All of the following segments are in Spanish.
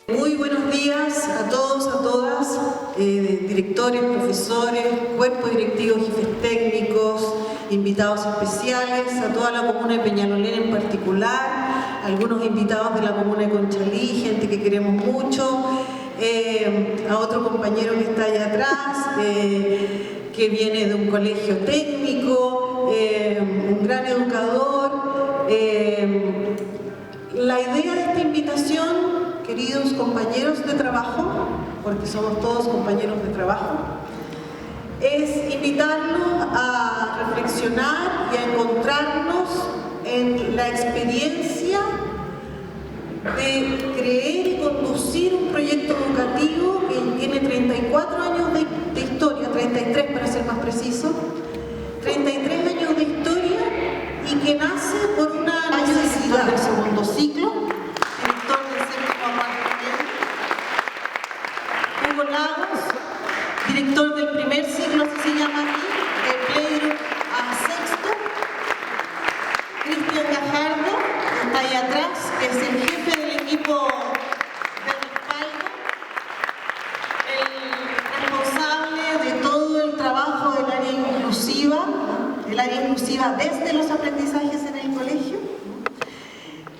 Muy buenos días a todos, a todas, directores, profesores, cuerpo directivo, jefes técnicos, invitados especiales, a toda la comuna de Peñalolén en particular, algunos invitados de la comuna de Conchalí, gente que queremos mucho, a otro compañero que está allá atrás, que viene de un colegio técnico, un gran educador. La idea de esta invitación, queridos compañeros de trabajo, porque somos todos compañeros de trabajo, es invitarlos a reflexionar y a encontrarnos en la experiencia de creer y conducir un proyecto educativo que tiene 34 años de historia, 33 para ser más preciso, 33 años de historia y que nace por una necesidad del segundo ciclo. Hugo Lagos, director del primer ciclo, así se llama aquí, de Playgroup a sexto. Cristian Gajardo, que está ahí atrás, que es el jefe del equipo de respaldo, el responsable de todo el trabajo del área inclusiva, desde los aprendizajes en el colegio,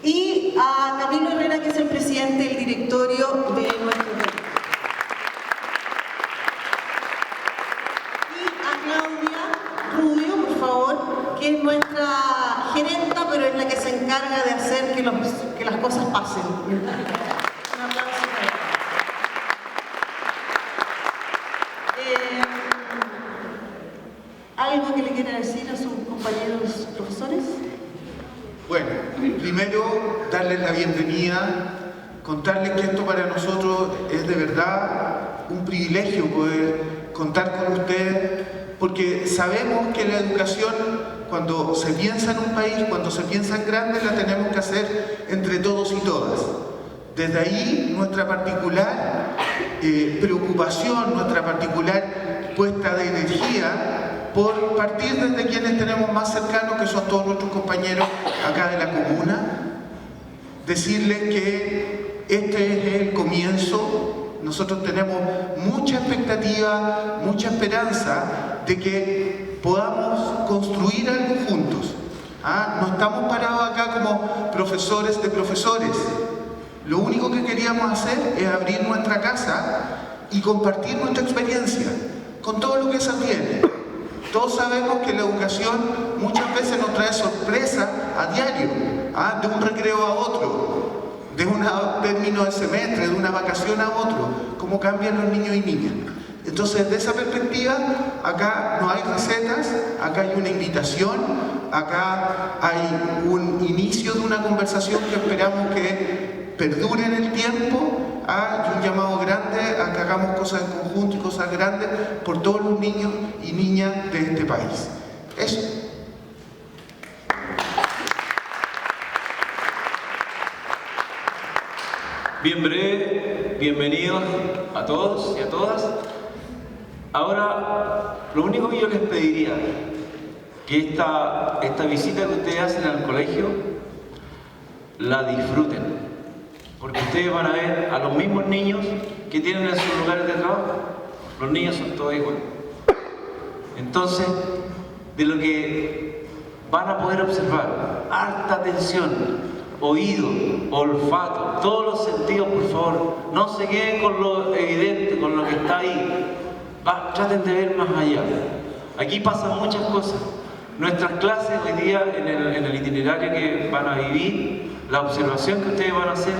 y a Camilo Herrera, que es el presidente del directorio de nuestro colegio. Que es nuestra gerenta, pero es la que se encarga de hacer que las cosas pasen. Un aplauso para ella. ¿Algo que le quiera decir a sus compañeros profesores? Bueno, primero darles la bienvenida, contarles que esto para nosotros es de verdad un privilegio poder contar con ustedes, porque sabemos que la educación, cuando se piensa en un país, cuando se piensa en grande, la tenemos que hacer entre todos y todas. Desde ahí nuestra particular preocupación, nuestra particular puesta de energía por partir desde quienes tenemos más cercanos, que son todos nuestros compañeros acá de la comuna, decirles que este es el comienzo. Nosotros tenemos mucha expectativa, mucha esperanza de que podamos construir algo juntos. No estamos parados acá como profesores de profesores. Lo único que queríamos hacer es abrir nuestra casa y compartir nuestra experiencia con todo lo que se tiene. Todos sabemos que la educación muchas veces nos trae sorpresa a diario, de un recreo a otro, de un término de semestre, de una vacación a otro, cómo cambian los niños y niñas. Entonces, desde esa perspectiva, acá no hay recetas, acá hay una invitación, acá hay un inicio de una conversación que esperamos que perdure en el tiempo, y un llamado grande a que hagamos cosas en conjunto y cosas grandes por todos los niños y niñas de este país. Eso. Bien breve, bienvenidos a todos y a todas. Ahora, lo único que yo les pediría, que esta visita que ustedes hacen al colegio, la disfruten, porque ustedes van a ver a los mismos niños que tienen en sus lugares de trabajo. Los niños son todos iguales. Entonces, de lo que van a poder observar, harta atención, oído, olfato, todos los sentidos, por favor. No se queden con lo evidente, con lo que está ahí. Traten de ver más allá. Aquí pasan muchas cosas. Nuestras clases hoy día, en el itinerario que van a vivir, la observación que ustedes van a hacer,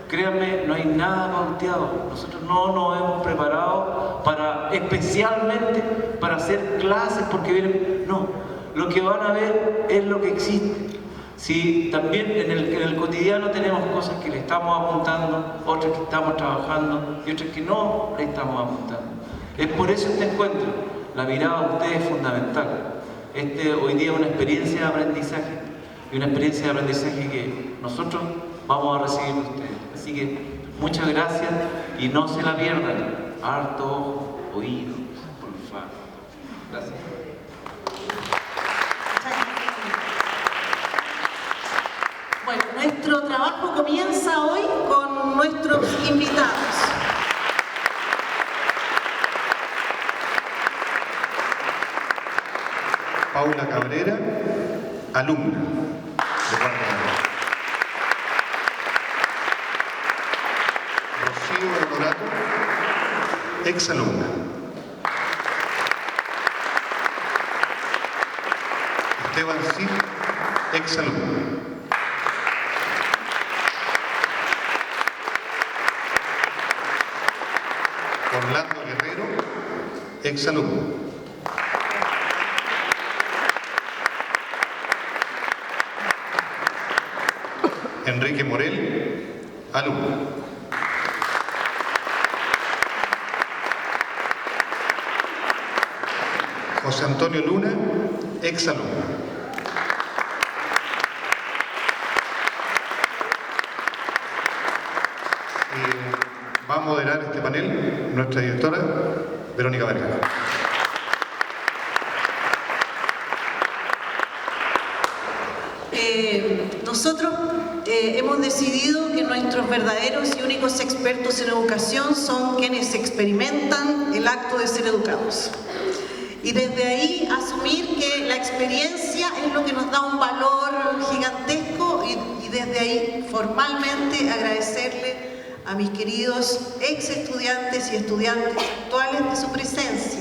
créanme, no hay nada pauteado. Nosotros no nos hemos preparado especialmente para hacer clases porque vienen. No, lo que van a ver es lo que existe. Si también en el cotidiano tenemos cosas que le estamos apuntando, otras que estamos trabajando y otras que no le estamos apuntando. Es por eso este encuentro. La mirada de ustedes es fundamental. Hoy día es una experiencia de aprendizaje, y una experiencia de aprendizaje que nosotros vamos a recibir de ustedes. Así que muchas gracias y no se la pierdan. Harto ojo, oído, olfato. Gracias. Bueno, nuestro trabajo comienza hoy con con nuestros invitados. Paula Cabrera, alumna de cuarto grado. Rocío Honorato, exalumna. Esteban Cid, exalumno. Orlando Guerrero, exalumno. Enrique Morel, alumno. José Antonio Luna, exalumno. Va a moderar este panel nuestra directora, Verónica Vergara. Nosotros hemos decidido que nuestros verdaderos y únicos expertos en educación son quienes experimentan el acto de ser educados. Y desde ahí asumir que la experiencia es lo que nos da un valor gigantesco y desde ahí formalmente agradecerle a mis queridos ex estudiantes y estudiantes actuales de su presencia.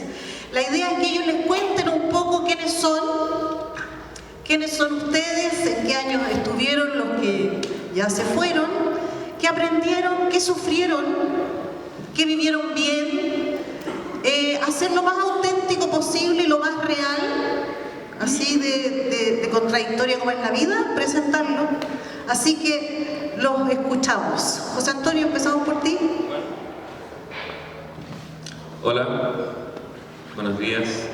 La idea es que ellos les cuenten un poco quiénes son ustedes, en qué años estuvieron los que ya se fueron, qué aprendieron, qué sufrieron, qué vivieron bien, hacer lo más auténtico posible y lo más real, así de contradictoria como es la vida, presentarlo. Así que los escuchamos. José Antonio, empezamos por ti. Hola, buenos días.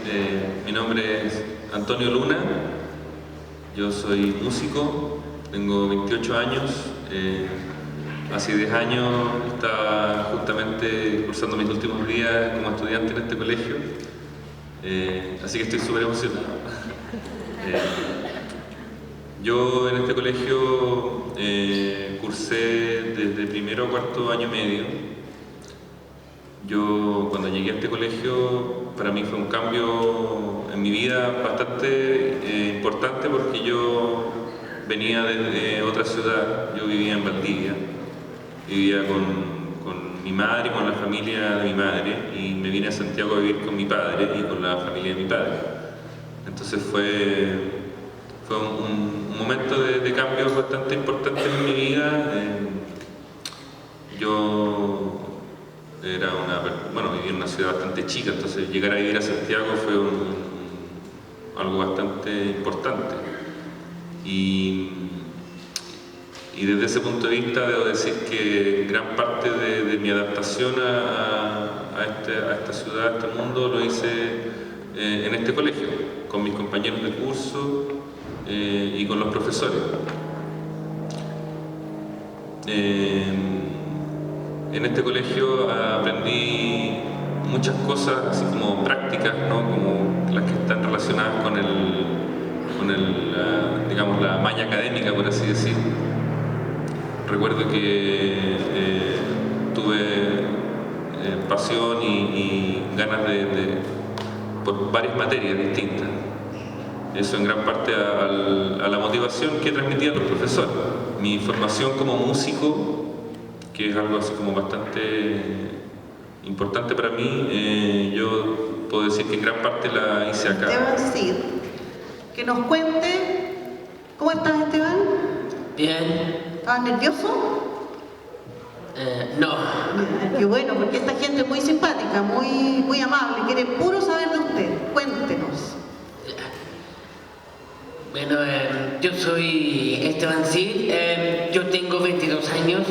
Mi nombre es Antonio Luna. Yo soy músico, tengo 28 años. Hace 10 años estaba justamente cursando mis últimos días como estudiante en este colegio. Así que estoy súper emocionado. Yo en este colegio cursé desde primero a cuarto año medio. Yo cuando llegué a este colegio, para mí fue un cambio en mi vida bastante importante porque yo venía de otra ciudad. Yo vivía en Valdivia, vivía con mi madre y con la familia de mi madre, y me vine a Santiago a vivir con mi padre y con la familia de mi padre. Entonces fue un momento de cambio bastante importante en mi vida. Yo vivía en una ciudad bastante chica, entonces llegar a vivir a Santiago fue algo bastante importante. Y desde ese punto de vista debo decir que gran parte de mi adaptación a esta ciudad, a este mundo, lo hice en este colegio, con mis compañeros de curso y con los profesores. En este colegio aprendí muchas cosas, así como prácticas, ¿no? Como las que están relacionadas con digamos, la malla académica, por así decir. Recuerdo que tuve pasión y ganas por varias materias distintas. Eso en gran parte a la motivación que transmitían los profesores. Mi formación como músico, que es algo así como bastante importante para mí, yo puedo decir que en gran parte la hice acá. Esteban Cid, que nos cuente. ¿Cómo estás, Esteban? Bien. ¿Estabas nervioso? No. Qué bueno, porque esta gente es muy simpática, muy amable, quiere puro saber de usted. Cuéntenos. Bueno, yo soy Esteban Cid, yo tengo 22 años.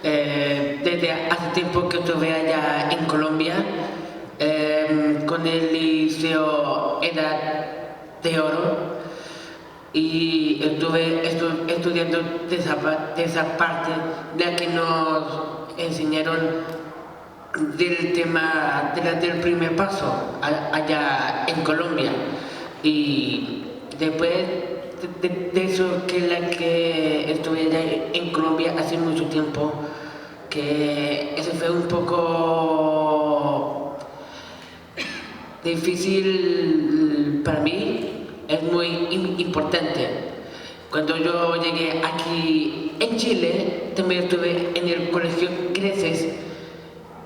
Desde hace tiempo que estuve allá en Colombia, con el Liceo Edad de Oro, y estuve estudiando de esa parte de la que nos enseñaron del tema del primer paso allá en Colombia. Y después de eso, que estuve allá en Colombia hace mucho tiempo, que eso fue un poco difícil para mí, es muy importante. Cuando yo llegué aquí en Chile, también estuve en el colegio Creces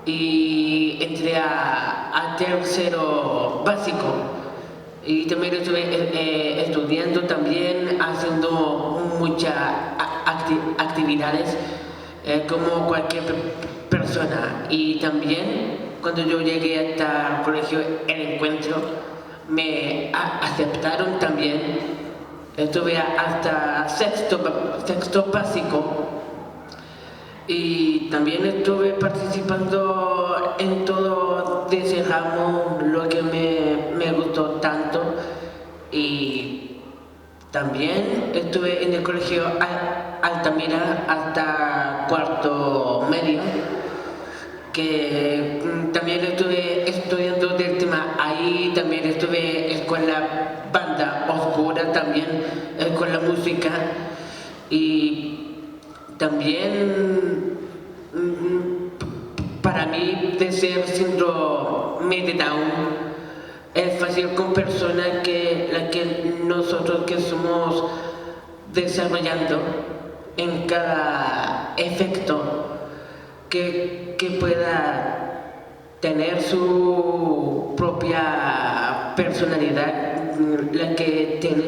y entré a tercero básico y también estuve estudiando también, haciendo muchas actividades como cualquier persona. Y también cuando yo llegué hasta el colegio El Encuentro me aceptaron también. Estuve hasta sexto básico y también estuve participando en todo de ese ramo, lo que me gustó tanto. Y también estuve en el colegio Altamira hasta cuarto medio, que también estuve estudiando del tema ahí. También estuve escuela banda oscura, también con la música. Y también para mí, de ser síndrome de Down, es fácil con personas la que nosotros que somos desarrollando en cada efecto que pueda tener su propia personalidad, la que tiene,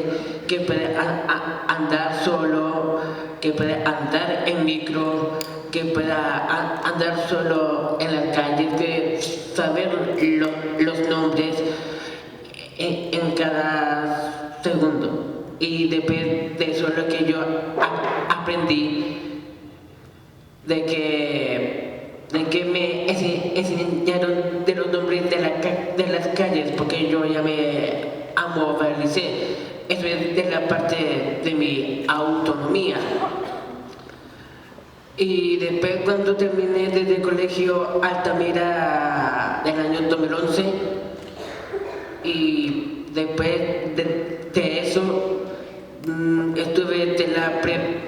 que puede andar solo, que puede andar en micro, que pueda andar solo en la calle, que saber los nombres en cada segundo. Y después de eso lo que yo aprendí, de que me enseñaron de los nombres de las calles, porque yo ya me amovalicé. Eso es de la parte de mi autonomía. Y después, cuando terminé desde el colegio Altamira del año 2011, y después de eso estuve de la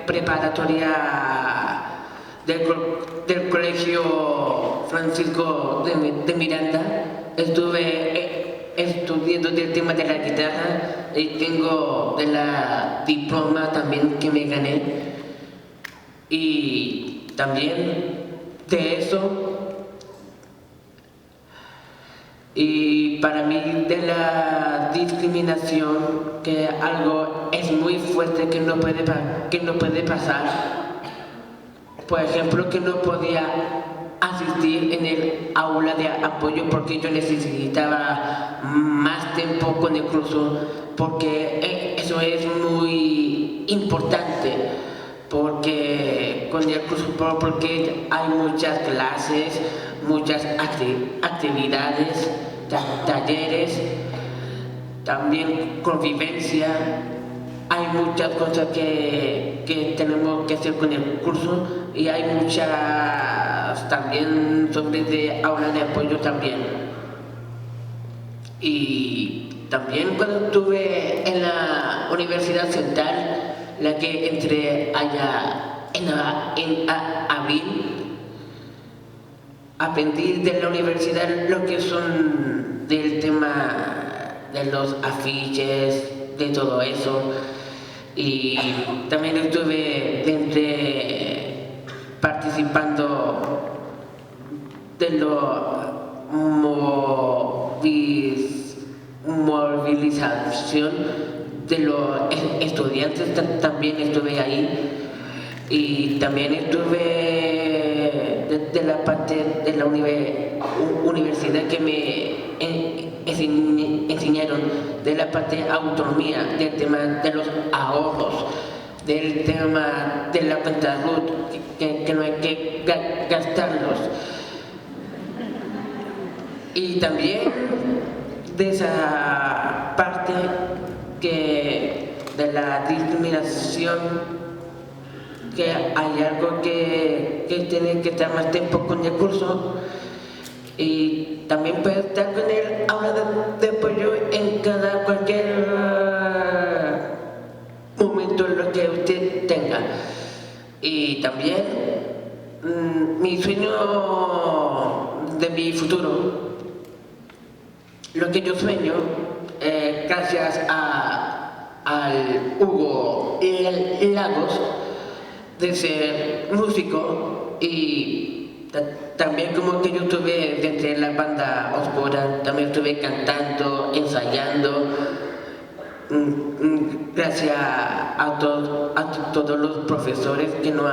preparatoria del colegio Francisco de Miranda. Estuve estudiando del tema de la guitarra y tengo de la diploma también que me gané. Y también de eso, y para mí de la discriminación, que algo es muy fuerte que no puede pasar. Por ejemplo, que no podía asistir en el aula de apoyo porque yo necesitaba más tiempo con el curso, porque eso es muy importante, porque con el curso, porque hay muchas clases, muchas actividades, talleres, también convivencia. Hay muchas cosas que tenemos que hacer con el curso, y hay muchas también sobre de aula de apoyo también. Y también cuando estuve en la Universidad Central, la que entré allá en abril, aprendí de la universidad lo que son del tema de los afiches, de todo eso. Y también estuve participando de la movilización de los estudiantes, también estuve ahí. Y también estuve de la parte de la universidad que me enseñaron de la parte de autonomía, del tema de los ahorros, del tema de la cuenta RUT, que no hay que gastarlos. Y también de esa parte de la discriminación, que hay algo que tiene que estar más tiempo con el curso, y también puede estar con el aula de apoyo en cualquier momento en lo que usted tenga. Y también mi sueño de mi futuro, lo que yo sueño, gracias al Hugo Lagos, de ser músico, y también como que yo estuve dentro de la banda Oscura, también estuve cantando, ensayando, gracias a todos los profesores que nos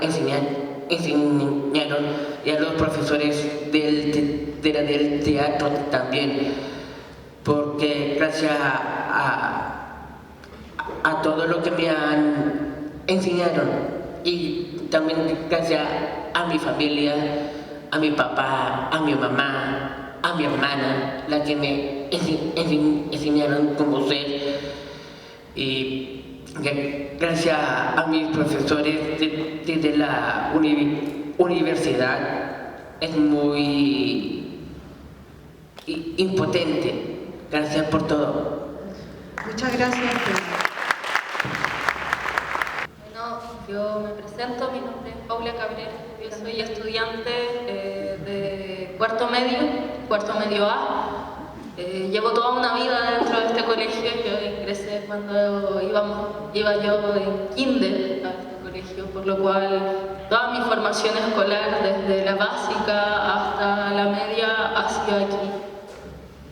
enseñaron, y a los profesores del teatro también, porque gracias a todo lo que me han enseñado, y también gracias a mi familia, a mi papá, a mi mamá, a mi hermana, la que me enseñaron cómo ser, y gracias a mis profesores de la universidad. Es muy impotente. Gracias por todo. Muchas gracias. Bueno, yo me presento, mi nombre es Paula Cabrera, yo soy estudiante de cuarto medio A. Llevo toda una vida dentro de este colegio. Yo ingresé cuando iba yo en kinder a este colegio, por lo cual toda mi formación escolar, desde la básica hasta la media, ha sido aquí.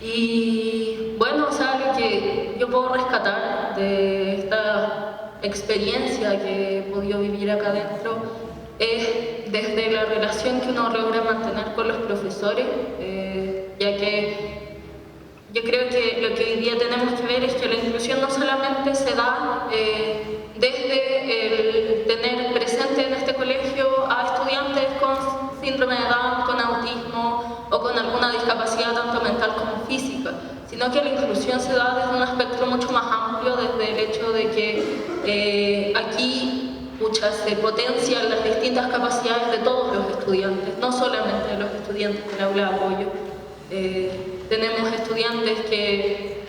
Y bueno, o sea, lo que yo puedo rescatar de esta experiencia que he podido vivir acá adentro es desde la relación que uno logra mantener con los profesores, ya que yo creo que lo que hoy día tenemos que ver es que la inclusión no solamente se da desde el tener presente en este colegio a estudiantes con síndrome de Down, con autismo o con alguna discapacidad tanto mental como física, sino que la inclusión se da desde un espectro mucho más amplio, desde el hecho de que aquí se potencian las distintas capacidades de todos los estudiantes, no solamente de los estudiantes del aula de apoyo. Tenemos estudiantes que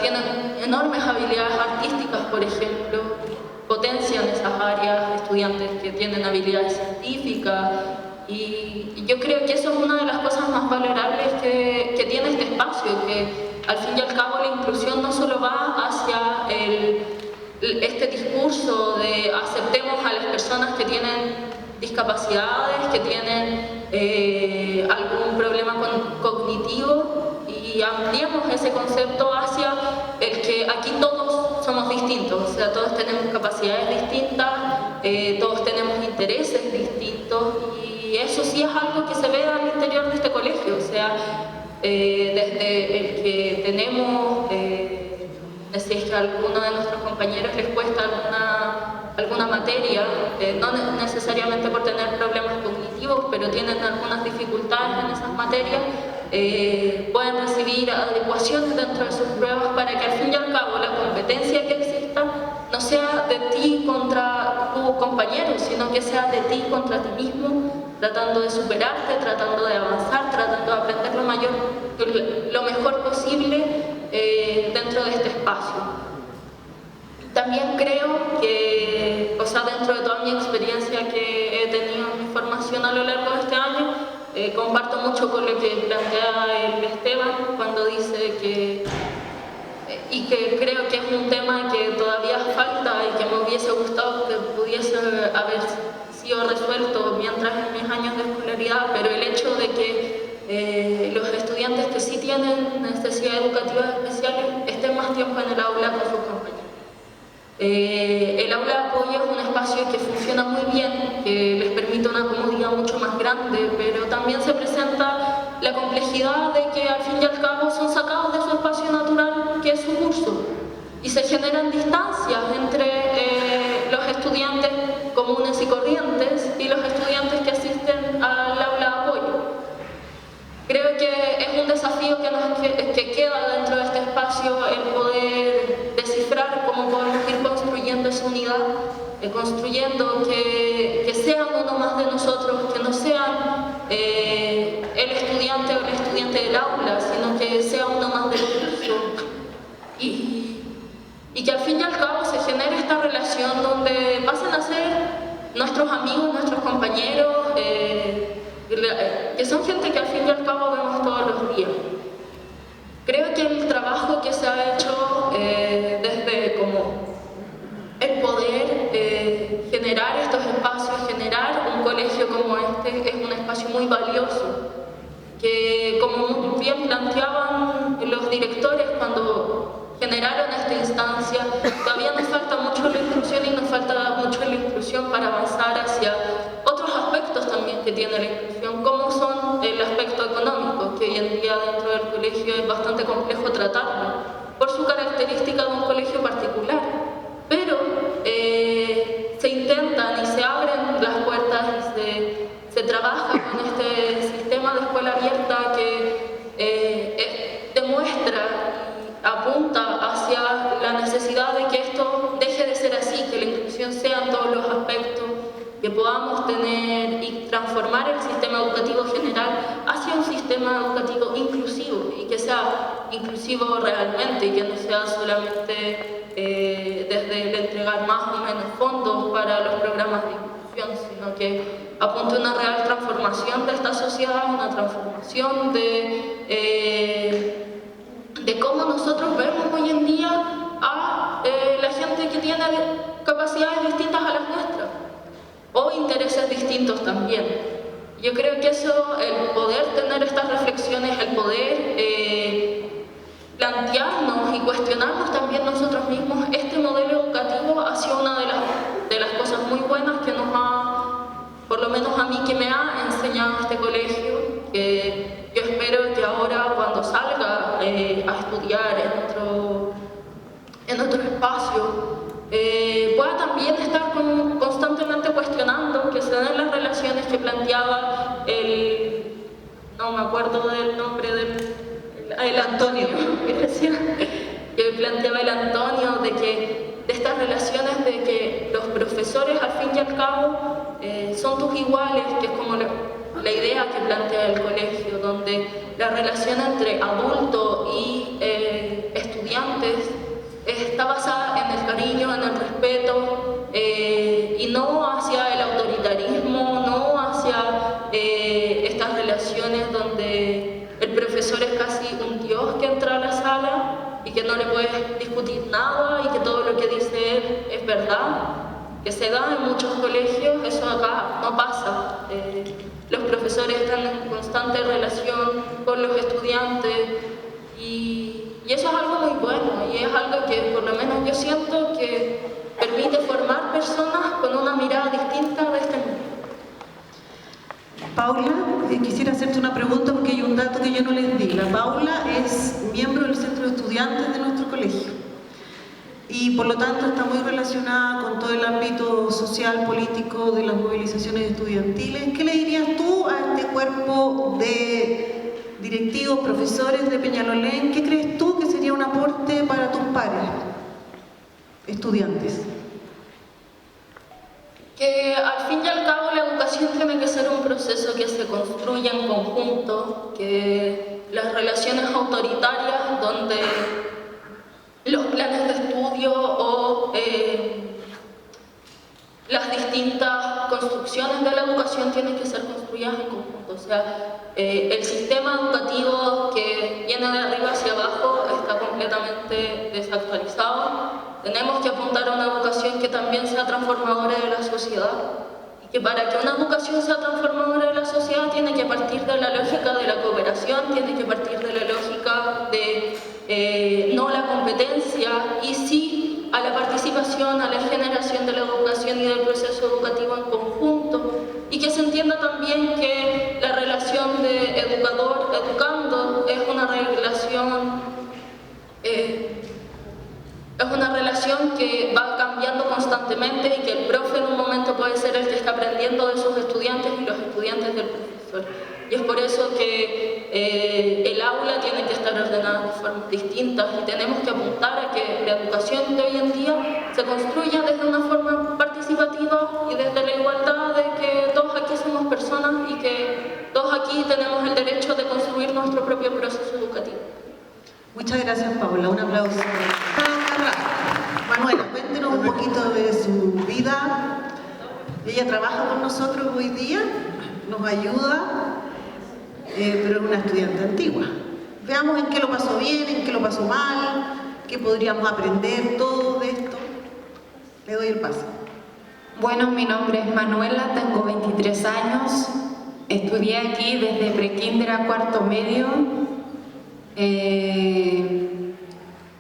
tienen enormes habilidades artísticas, por ejemplo, potencian esas áreas, estudiantes que tienen habilidades científicas, y yo creo que eso es una de las cosas más valorables que tiene este espacio, que al fin y al cabo la inclusión no solo va hacia este discurso de aceptemos a las personas que tienen discapacidades, que tienen algún problema cognitivo, y ampliemos ese concepto hacia el que aquí todos somos distintos, o sea, todos tenemos capacidades distintas, todos tenemos intereses distintos, y eso sí es algo que se ve al interior de este colegio, o sea, desde el que tenemos, si es que a alguno de nuestros compañeros les cuesta alguna materia, no necesariamente por tener problemas cognitivos, pero tienen algunas dificultades en esas materias, pueden recibir adecuaciones dentro de sus pruebas para que al fin y al cabo la competencia que exista no sea de ti contra tu compañero, sino que sea de ti contra ti mismo, tratando de superarte, tratando de avanzar, tratando de aprender lo mejor posible dentro de este espacio. También creo que, o sea, dentro de toda mi experiencia que he tenido en mi formación a lo largo de este año, comparto mucho con lo que plantea el Esteban cuando dice que, y que creo que es un tema que todavía falta y que me hubiese gustado que pudiese haber sido resuelto mientras en mis años de escolaridad, pero el hecho de que los estudiantes que sí tienen necesidades educativas especiales estén más tiempo en el aula con sus compañeros. El aula de apoyo es un espacio que funciona muy bien, que les permite una comodidad mucho más grande, pero también se presenta la complejidad de que al fin y al cabo son sacados de su espacio natural, que es su curso, y se generan distancias entre los estudiantes comunes y corrientes y los estudiantes que asisten al aula de apoyo. Creo que es un desafío que queda dentro de este espacio el poder descifrar cómo podemos ir construyendo esa unidad, construyendo que sean uno más de nosotros, que no sean el estudiante o el estudiante del aula, sino que sea uno más del curso, y que al fin y al cabo se genere esta relación donde pasen a ser nuestros amigos, nuestros compañeros, compañeros, que son gente que al fin y al cabo vemos todos los días. Creo que el trabajo que se ha hecho desde como el poder generar estos espacios, generar un colegio como este, es un espacio muy valioso, que como bien planteaban los directores cuando generaron esta instancia, todavía nos falta mucho la inclusión y nos falta mucho la inclusión para avanzar hacia otros aspectos también que tiene la inclusión, como son el aspecto económico, que hoy en día dentro del colegio es bastante complejo tratarlo, por su característica de un colegio particular. Pero se intentan y se abren las puertas y se trabaja con este sistema de escuela abierta que demuestra y apunta hacia la necesidad de que esto deje de ser así, que la inclusión sea en todos los aspectos, que podamos tener y transformar el sistema educativo general hacia un sistema educativo inclusivo y que sea inclusivo realmente y que no sea solamente desde el entregar más o menos fondos para los programas de inclusión, sino que apunte a una real transformación de esta sociedad, una transformación de cómo nosotros vemos hoy en día a la gente que tiene capacidades distintas a las nuestras o intereses distintos también. Yo creo que eso, el poder tener estas reflexiones, el poder plantearnos y cuestionarnos también nosotros mismos, este modelo educativo ha sido una de las cosas muy buenas que nos ha, por lo menos a mí, que me ha enseñado este colegio, que yo espero que ahora cuando salga a estudiar en otro espacio, pueda también estar constantemente cuestionando, que se den las relaciones que planteaba no me acuerdo del nombre el Antonio, que planteaba el Antonio, de estas relaciones de que los profesores al fin y al cabo son tus iguales, que es como la idea que plantea el colegio, donde la relación entre adulto y estudiantes está basada en el cariño, en el respeto y no hacia el autoritarismo, no hacia estas relaciones donde el profesor es casi un dios que entra a la sala y que no le puedes discutir nada y que todo lo que dice él es verdad, que se da en muchos colegios. Eso acá no pasa. Los profesores están en constante relación con los estudiantes y eso es algo muy bueno y es algo que por lo menos yo siento que permite formar personas con una mirada distinta de este mundo. Paula, quisiera hacerte una pregunta porque hay un dato que yo no les di. La Paula es miembro del centro de estudiantes de nuestro colegio y por lo tanto está muy relacionada con todo el ámbito social, político de las movilizaciones estudiantiles. ¿Qué le dirías tú a este cuerpo de directivos, profesores de Peñalolén? ¿Qué crees tú que sería un aporte para tus pares, estudiantes? Que al fin y al cabo la educación tiene que ser un proceso que se construya en conjunto, que las relaciones autoritarias donde los planes de estudio o las distintas construcciones de la educación tienen que ser construidas en conjunto. O sea, el sistema educativo que viene de arriba hacia abajo está completamente desactualizado. Tenemos que apuntar a una educación que también sea transformadora de la sociedad y que para que una educación sea transformadora de la sociedad tiene que partir de la lógica de la cooperación, tiene que partir de la lógica de no la competencia y sí a la participación, a la generación de la educación y del proceso educativo en conjunto y que se entienda también que la relación de educador-educando es una relación que va cambiando constantemente y que el profe en un momento puede ser el que está aprendiendo de sus estudiantes y los estudiantes del profesor. Y es por eso que el aula tiene que estar ordenada de formas distintas y tenemos que apuntar a que la educación de hoy en día se construya desde una forma participativa y desde la igualdad de que todos aquí somos personas y que todos aquí tenemos el derecho de construir nuestro propio proceso educativo. Muchas gracias, Paula. Un aplauso. Manuela, cuéntenos un poquito de su vida Ella trabaja con nosotros hoy día, nos ayuda, pero es una estudiante antigua. Veamos en qué lo pasó bien, en qué lo pasó mal, qué podríamos aprender todo de esto. Le doy el paso. Bueno, mi nombre es Manuela, tengo 23 años. Estudié aquí desde prekinder a cuarto medio.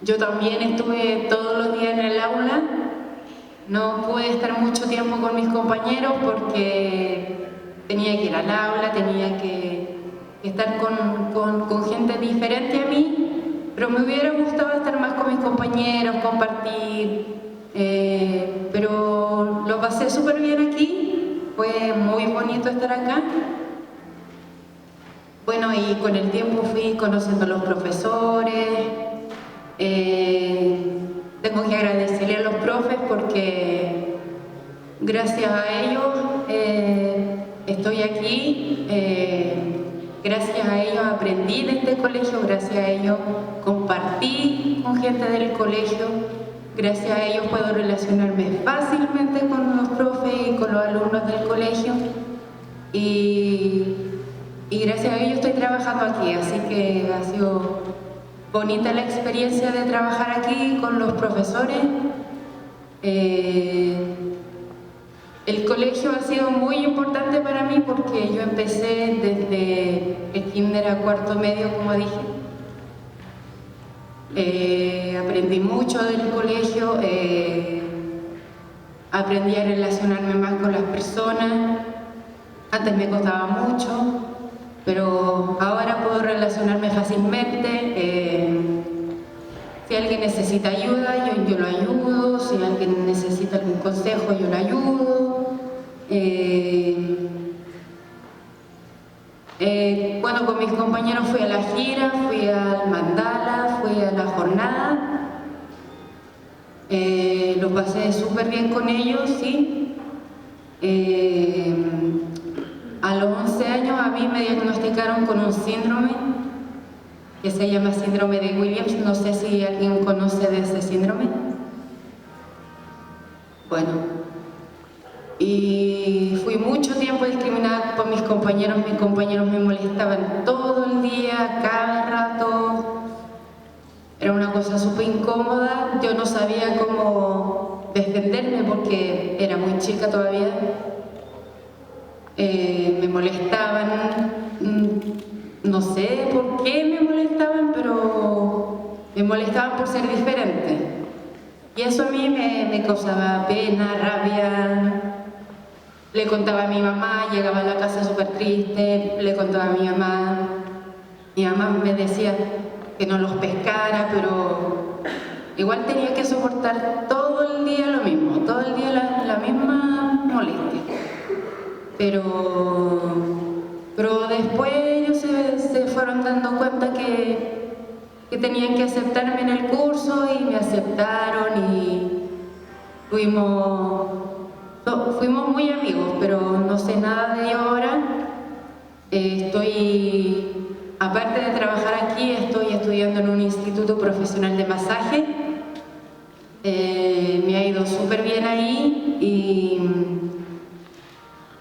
Yo también estuve todos los días en el aula. No pude estar mucho tiempo con mis compañeros porque tenía que ir al aula, tenía que estar con gente diferente a mí, pero me hubiera gustado estar más con mis compañeros, compartir, pero lo pasé súper bien aquí, fue muy bonito estar acá. Bueno, y con el tiempo fui conociendo a los profesores. Tengo que agradecerle a los profes porque gracias a ellos estoy aquí, gracias a ellos aprendí de este colegio, gracias a ellos compartí con gente del colegio, gracias a ellos puedo relacionarme fácilmente con los profes y con los alumnos del colegio y gracias a ellos estoy trabajando aquí, así que ha sido bonita la experiencia de trabajar aquí con los profesores. El colegio ha sido muy importante para mí porque yo empecé desde el kinder a cuarto medio, como dije. Aprendí mucho del colegio, aprendí a relacionarme más con las personas. Antes me costaba mucho, pero ahora puedo relacionarme fácilmente. Si alguien necesita ayuda, yo lo ayudo. Si alguien necesita algún consejo, yo lo ayudo. Bueno, con mis compañeros fui a la gira, fui al mandala, fui a la jornada. Lo pasé súper bien con ellos, sí. A los 11 años a mí me diagnosticaron con un síndrome que se llama síndrome de Williams. No sé si alguien conoce de ese síndrome. Bueno, y fui mucho tiempo discriminada por mis compañeros me molestaban todo el día, cada rato. Era una cosa súper incómoda, yo no sabía cómo defenderme porque era muy chica todavía. Me molestaban, no sé por qué me molestaban, pero me molestaban por ser diferente. Y eso a mí me causaba pena, rabia. Le contaba a mi mamá, llegaba a la casa súper triste, le contaba a mi mamá me decía que no los pescara, pero igual tenía que soportar todo el día lo mismo, todo el día la misma molestia. Pero después ellos se fueron dando cuenta que tenían que aceptarme en el curso y me aceptaron y fuimos muy amigos, pero no sé nada de ellos ahora. Aparte de trabajar aquí, estoy estudiando en un instituto profesional de masaje. Me ha ido súper bien ahí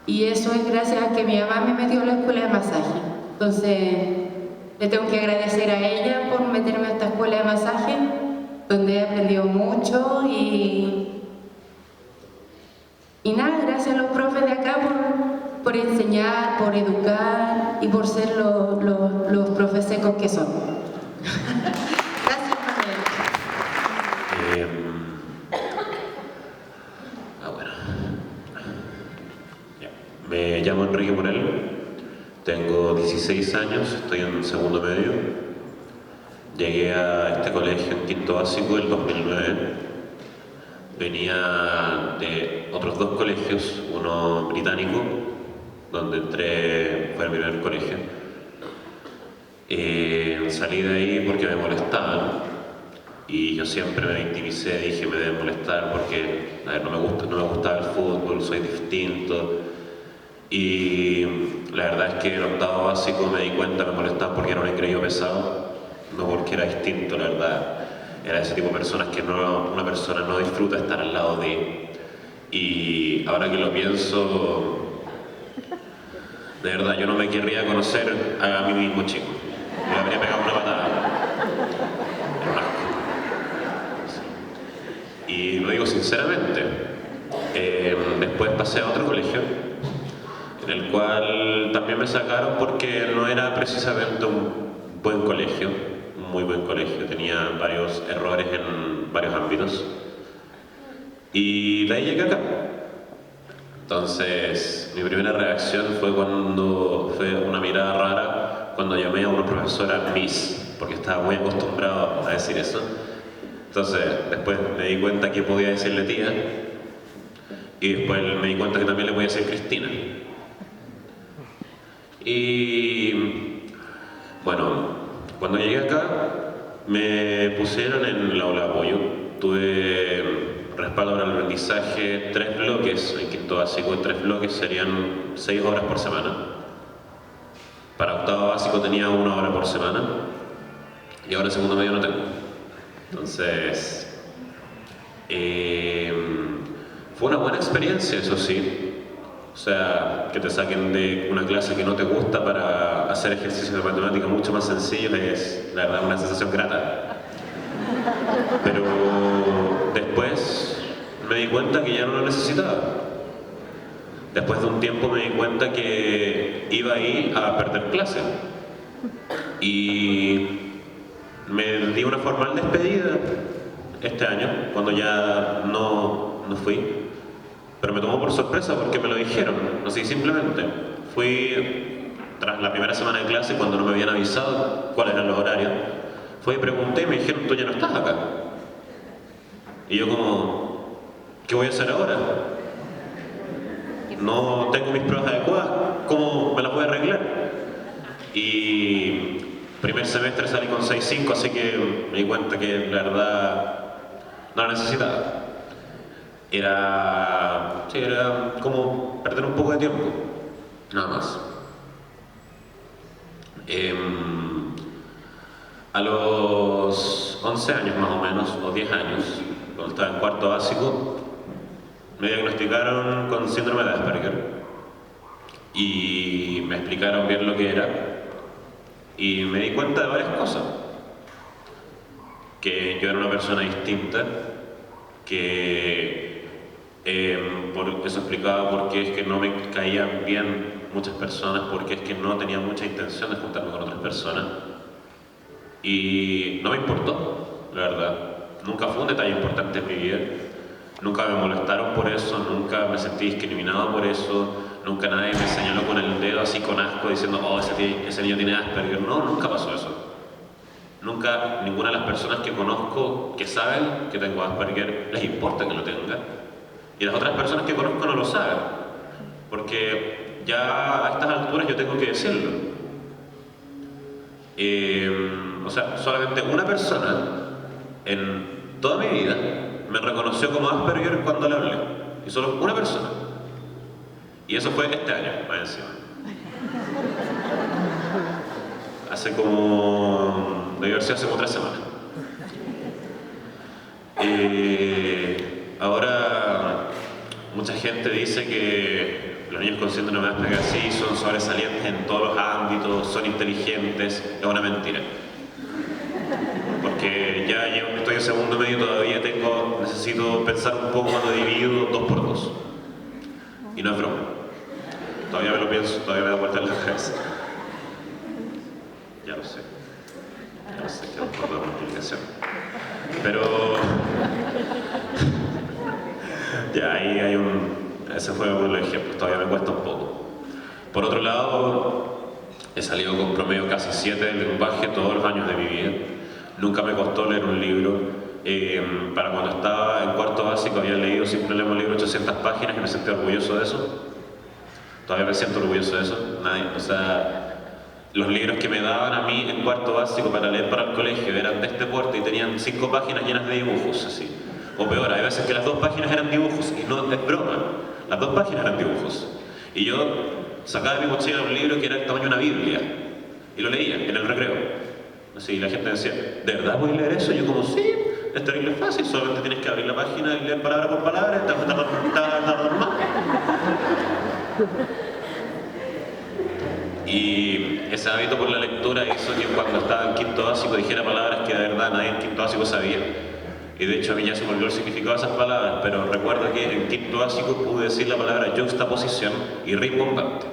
y eso es gracias a que mi mamá me metió en la escuela de masaje. Entonces, le tengo que agradecer a ella por meterme a esta escuela de masaje, donde he aprendido mucho y nada, gracias a los profes de acá por enseñar, por educar y por ser los profes secos que son. Gracias, Manuel. Bueno. Me llamo Enrique Morel, tengo 16 años, estoy en segundo medio. Llegué a este colegio en quinto básico el 2009. Venía de otros dos colegios, uno británico, donde fue el primer colegio. Salí de ahí porque me molestaban y yo siempre me victimicé, dije me deben molestar porque no me gustaba el fútbol, soy distinto. Y la verdad es que en octavo básico me di cuenta, me molestaban porque era un engreído pesado, no porque era distinto, la verdad. Era ese tipo de personas que una persona no disfruta estar al lado de. Y ahora que lo pienso, de verdad, yo no me querría conocer a mí mismo chico. Le habría pegado una patada. Era un asco. Y lo digo sinceramente. Después pasé a otro colegio, en el cual también me sacaron porque no era precisamente un buen colegio, un muy buen colegio. Tenía varios errores en varios ámbitos. Y de ahí llegué acá. Entonces, mi primera reacción fue una mirada rara cuando llamé a una profesora Miss, porque estaba muy acostumbrado a decir eso. Entonces, después me di cuenta que podía decirle tía, y después me di cuenta que también le podía decir Cristina. Y bueno, cuando llegué acá, me pusieron en el aula de apoyo. Tuve respaldo para el aprendizaje, 3 bloques, en quinto básico, 3 bloques serían 6 horas por semana. Para octavo básico tenía 1 hora por semana, y ahora en segundo medio no tengo. Entonces, fue una buena experiencia, eso sí. O sea, que te saquen de una clase que no te gusta para hacer ejercicios de matemática mucho más sencillos es, la verdad, una sensación grata. Pero después me di cuenta que ya no lo necesitaba. Después de un tiempo me di cuenta que iba ahí a perder clase. Y me di una formal despedida este año, cuando ya no fui. Pero me tomó por sorpresa porque me lo dijeron, así simplemente. Fui tras la primera semana de clase, cuando no me habían avisado cuáles eran los horarios. Fui y pregunté y me dijeron, tú ya no estás acá. Y yo como, ¿qué voy a hacer ahora? No tengo mis pruebas adecuadas, ¿cómo me las voy a arreglar? Y primer semestre salí con 6.5, así que me di cuenta que la verdad no la necesitaba. Era como perder un poco de tiempo, nada más. A los 11 años más o menos, o 10 años, cuando estaba en cuarto básico, me diagnosticaron con síndrome de Asperger y me explicaron bien lo que era y me di cuenta de varias cosas. Que yo era una persona distinta, que eso explicaba por qué es que no me caían bien muchas personas, porque es que no tenía mucha intención de juntarme con otras personas. Y no me importó, la verdad. Nunca fue un detalle importante en mi vida. Nunca me molestaron por eso, nunca me sentí discriminado por eso, nunca nadie me señaló con el dedo así con asco diciendo, oh, ese niño tiene Asperger. No, nunca pasó eso. Nunca, ninguna de las personas que conozco que saben que tengo Asperger les importa que lo tenga. Y las otras personas que conozco no lo saben, porque ya a estas alturas yo tengo que decirlo. O sea, solamente una persona en toda mi vida me reconoció como Asperger cuando le hablé. Y solo una persona. Y eso fue este año, más encima. Debió haber sido hace como 3 semanas. Ahora, mucha gente dice que los niños con síndrome de Asperger sí son sobresalientes en todos los ámbitos, son inteligentes. Es una mentira. Porque ya estoy en segundo medio, todavía necesito pensar un poco cuando divido 2 por 2. Y no es broma. Todavía me lo pienso, todavía me da vuelta en la cabeza. Ya lo sé, que es un poco de multiplicación. Pero ya ahí hay ese fue uno de los ejemplos, todavía me cuesta un poco. Por otro lado, he salido con promedio casi 7 de lenguaje todos los años de mi vida. Nunca me costó leer un libro. Para cuando estaba en cuarto básico había leído sin problema un libro de 800 páginas y me sentí orgulloso de eso. Todavía me siento orgulloso de eso. Los libros que me daban a mí en cuarto básico para leer para el colegio eran de este porte y tenían 5 páginas llenas de dibujos, así. O peor, hay veces que las 2 páginas eran dibujos, y no es broma, las 2 páginas eran dibujos. Y yo sacaba de mi mochila un libro que era el tamaño de una Biblia, y lo leía en el recreo. Así, y la gente decía, ¿de verdad puedes leer eso? Y yo como, sí, es terrible fácil, solamente tienes que abrir la página y leer palabra por palabra, te vas a tardar más. Y ese hábito por la lectura hizo que cuando estaba en quinto básico dijera palabras que de verdad nadie en quinto básico sabía. Y de hecho a mí ya se me olvidó el significado de esas palabras, pero recuerdo que en quinto básico pude decir la palabra juxtaposición y rimbombante.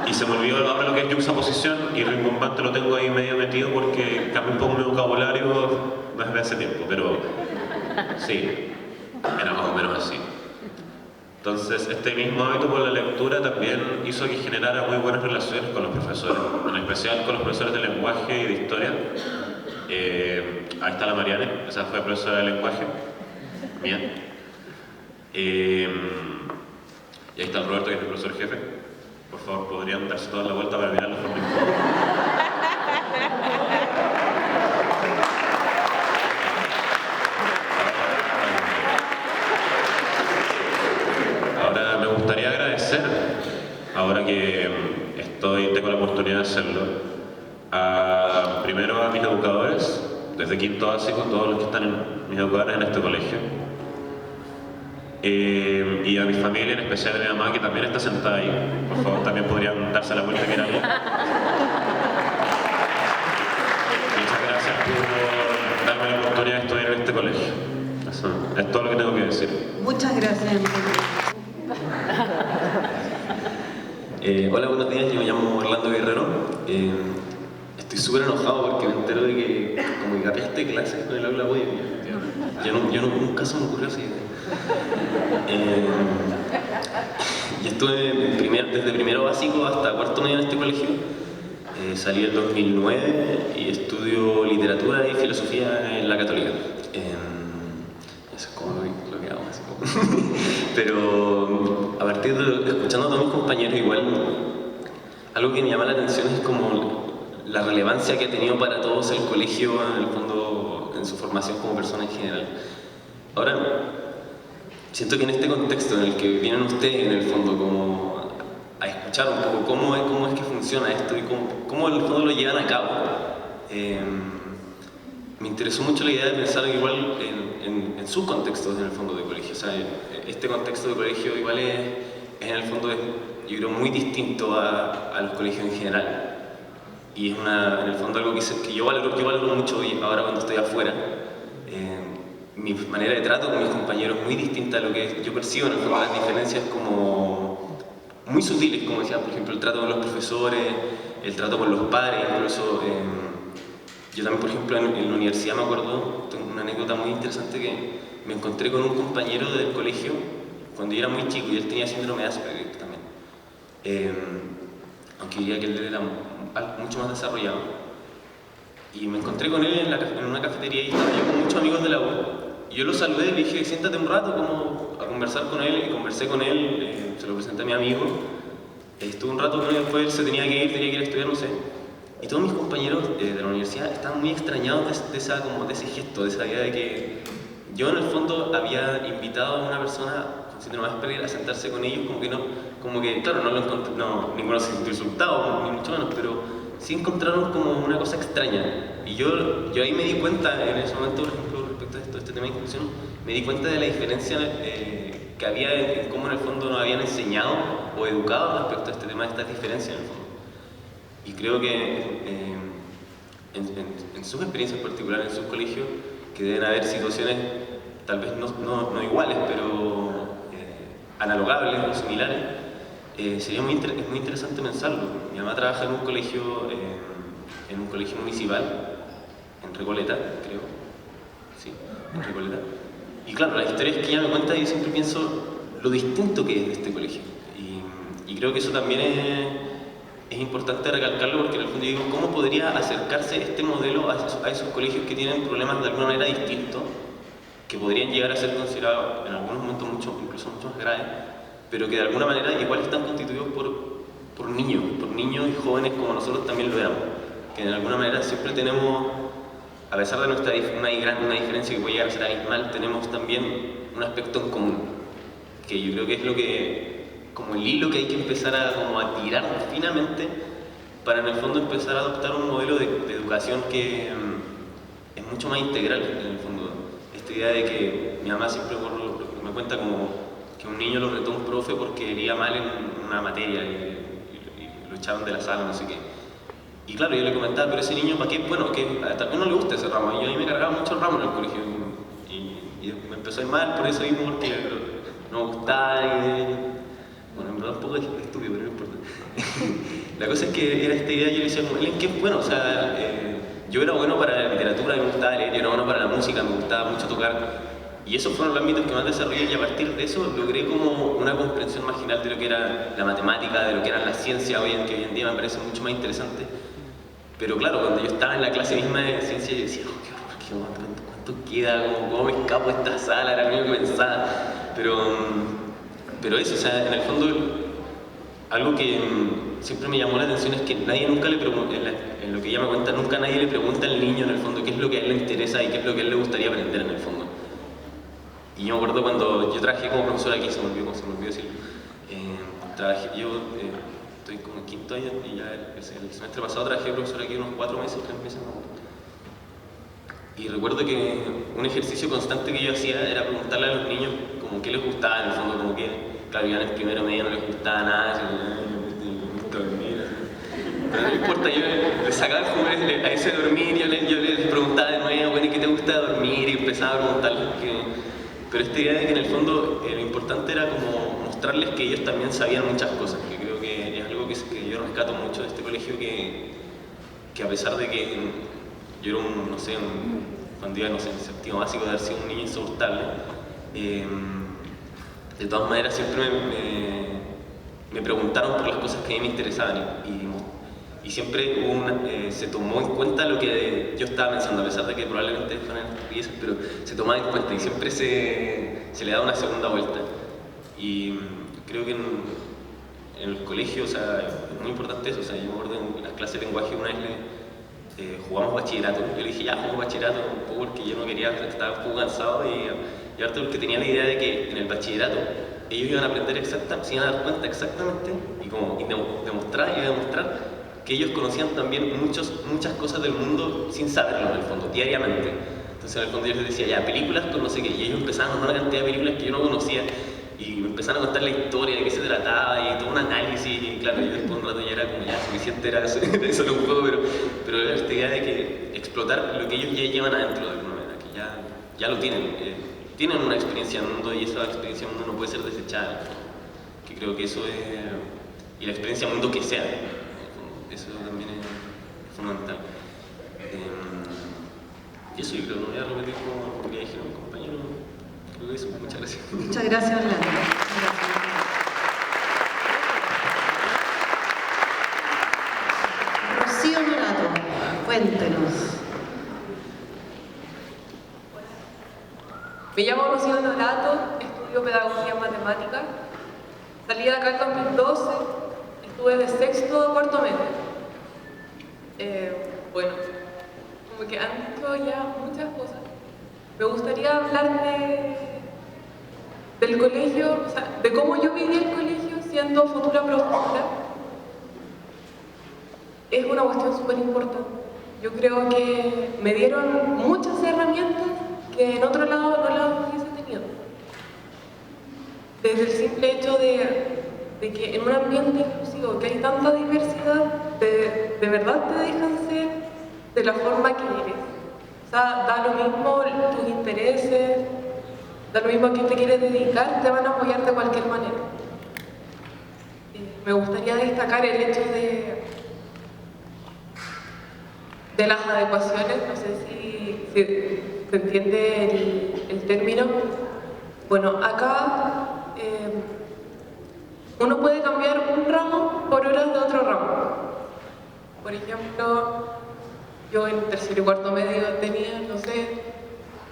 Y se me olvidó ahora lo que es juxtaposición y rimbombante lo tengo ahí medio metido porque cambié un poco mi vocabulario desde hace tiempo, pero sí, era más o menos así. Entonces, este mismo hábito por la lectura también hizo que generara muy buenas relaciones con los profesores, en especial con los profesores de lenguaje y de historia. Ahí está la Mariane, esa fue profesora de lenguaje mía. Y ahí está el Roberto, que es el profesor jefe. Por favor, podrían darse toda la vuelta para mirarlo por mi Ahora me gustaría agradecer, ahora que tengo la oportunidad de hacerlo, primero a mis educadores, desde quinto básico, todos los que están mis educadores en este colegio, y a mi familia, en especial a mi mamá, que también está sentada ahí. Por favor, también podrían darse la vuelta y mirarla. Muchas gracias por darme la oportunidad de estudiar en este colegio. Eso es todo lo que tengo que decir. Muchas gracias. Hola, buenos días, yo me llamo Orlando Guerrero. Estoy súper enojado porque me entero de que como que cambiaste clases con el aula web. Yo nunca se me ocurrió así. Yo estuve desde primero básico hasta cuarto medio en este colegio. Salí en 2009 y estudio literatura y filosofía en la Católica. Eso es como lo que hago, así como. Pero a partir de escuchando a todos mis compañeros, igual algo que me llama la atención es como la relevancia que ha tenido para todos el colegio, en el fondo, en su formación como persona en general. Ahora, siento que en este contexto en el que vienen ustedes, en el fondo, como a escuchar un poco cómo es que funciona esto y cómo en el fondo lo llevan a cabo, me interesó mucho la idea de pensar igual en sus contextos en el fondo de colegio. O sea, este contexto de colegio igual es en el fondo, yo creo, muy distinto a los colegios en general. Y es en el fondo algo que yo valoro mucho hoy, ahora cuando estoy afuera. Mi manera de trato con mis compañeros es muy distinta a lo que yo percibo en el fondo, las diferencias como muy sutiles, como decía, por ejemplo, el trato con los profesores, el trato con los padres, incluso. Yo también, por ejemplo, en la universidad me acuerdo, tengo una anécdota muy interesante que me encontré con un compañero del colegio cuando yo era muy chico y él tenía síndrome de Asperger también. Aunque diría que él era mucho más desarrollado. Y me encontré con él en una cafetería y estaba yo con muchos amigos de la U. Y yo lo saludé y le dije, siéntate un rato como a conversar con él. Y conversé con él, se lo presenté a mi amigo. Estuve un rato con él, después él se tenía que ir a estudiar, no sé. Y todos mis compañeros de la universidad estaban muy extrañados de ese gesto, de esa idea de que yo en el fondo había invitado a una persona con síndrome de Asperger a sentarse con ellos, como que claro, no lo encontré, ninguno se sintió insultado, ni mucho menos, pero sí encontraron como una cosa extraña. Y yo ahí me di cuenta, en ese momento, por ejemplo, respecto a este tema de inclusión, me di cuenta de la diferencia que había en cómo en el fondo nos habían enseñado o educado respecto a este tema de estas diferencias en el fondo. Y creo que en sus experiencias particulares, en sus colegios, que deben haber situaciones tal vez no iguales, pero analogables o similares, sería muy interesante pensarlo. Mi mamá trabaja en un colegio municipal, en Recoleta, creo. Sí, en Recoleta. Y claro, las historias que ella me cuenta, yo siempre pienso lo distinto que es de este colegio. Y creo que eso también es importante recalcarlo, porque en el fondo digo, ¿cómo podría acercarse este modelo a esos colegios que tienen problemas de alguna manera distintos, que podrían llegar a ser considerados en algunos momentos incluso mucho más graves, pero que de alguna manera igual están constituidos por niños y jóvenes como nosotros también lo éramos, que de alguna manera siempre tenemos, a pesar de una diferencia que puede llegar a ser abismal, tenemos también un aspecto en común, que yo creo que es lo que, como el hilo que hay que empezar a tirar finamente para en el fondo empezar a adoptar un modelo de educación que es mucho más integral en el fondo. Esta idea de que mi mamá siempre me cuenta como que un niño lo retó un profe porque iría mal en una materia y lo echaban de la sala, no sé qué. Y claro, yo le comentaba, pero ese niño, ¿para qué? Bueno, que tal vez no le gusta ese ramo. Y yo a mí me cargaba mucho el ramo en el colegio. Y me empezó a ir mal por eso mismo, porque no me gustaba. Bueno, en verdad un poco estúpido, pero no importa. La cosa es que era esta idea, yo le decía, ¿en qué es bueno? O sea, yo era bueno para la literatura, me gustaba leer, yo era bueno para la música, me gustaba mucho tocar. Y esos fueron los ámbitos que más desarrollé, y a partir de eso logré como una comprensión más general de lo que era la matemática, de lo que era la ciencia, que hoy en día me parece mucho más interesante. Pero claro, cuando yo estaba en la clase misma de ciencia, yo decía, oh, qué horror, ¿cuánto queda? ¿Cómo me escapo de esta sala? Era lo que pensaba. Pero eso, o sea, en el fondo, algo que siempre me llamó la atención es que nadie nunca le pregunta, en lo que ella me cuenta, nunca nadie le pregunta al niño en el fondo qué es lo que a él le interesa y qué es lo que a él le gustaría aprender en el fondo. Y yo me acuerdo cuando yo trabajé como profesor aquí, se me olvidó decirlo, estoy como en quinto año y ya el semestre pasado trabajé profesor aquí unos 4 meses, 3 meses más. Y recuerdo que un ejercicio constante que yo hacía era preguntarle a los niños como qué les gustaba en el fondo, como que, claro, ya en el primero medio no les gustaba nada, así, me gusta dormir, así. Pero no importa, yo les sacaba el jugo a ese dormir, yo les preguntaba de nuevo, bueno, ¿y qué te gusta dormir? Y empezaba a preguntarles Pero esta idea de que en el fondo lo importante era como mostrarles que ellos también sabían muchas cosas, que creo que es algo que yo rescato mucho de este colegio, que a pesar de que yo era cuando iba, en séptimo básico, de haber sido un niño insoportable, de todas maneras siempre me preguntaron por las cosas que a mí me interesaban y siempre se tomó en cuenta lo que yo estaba pensando, a pesar de que probablemente fueran estupideces, pero se tomaba en cuenta y siempre se le daba una segunda vuelta. Y creo que en el colegio, o sea, es muy importante eso. O sea, yo me acuerdo en las clases de lenguaje una vez jugamos bachillerato. Yo le dije, ya, jugamos bachillerato, un poco porque yo no quería, estaba un poco cansado y harto porque tenía la idea de que en el bachillerato ellos iban a aprender se iban a dar cuenta exactamente y demostrar que ellos conocían también muchas cosas del mundo sin saberlo, en el fondo, diariamente. Entonces, en el fondo yo les decía, ya, películas con no sé qué, y ellos empezaban a nombrar una cantidad de películas que yo no conocía, y me empezaron a contar la historia, de qué se trataba, y todo un análisis, y claro, yo después un rato ya era como, ya, suficiente, era solo un juego, pero era esta idea de que explotar lo que ellos ya llevan adentro de alguna manera, que ya lo tienen una experiencia en el mundo, y esa experiencia en el mundo no puede ser desechada, que creo que eso es, y la experiencia en el mundo que sea, eso también es fundamental. Y eso yo creo, no voy a repetir como lo que dijeron mis compañeros. Creo que eso, muchas gracias. Muchas gracias, Orlando. Rocío Norato, cuéntenos. Me llamo Rocío Norato, estudio Pedagogía en Matemática. Salí de acá en 2012, estuve de sexto a cuarto medio. Bueno, como que han dicho ya muchas cosas. Me gustaría hablar del colegio, o sea, de cómo yo viví el colegio siendo futura profesora. Es una cuestión súper importante. Yo creo que me dieron muchas herramientas que en otro lado no las hubiese tenido. Desde el simple hecho de que en un ambiente inclusivo, que hay tanta diversidad, de verdad te dejan ser de la forma que eres. O sea, da lo mismo tus intereses, da lo mismo a quién te quieres dedicar, te van a apoyar de cualquier manera. Me gustaría destacar el hecho de las adecuaciones, no sé si se entiende el término. Bueno, acá uno puede cambiar un ramo por horas de otro ramo. Por ejemplo, yo en tercero y cuarto medio tenía, no sé,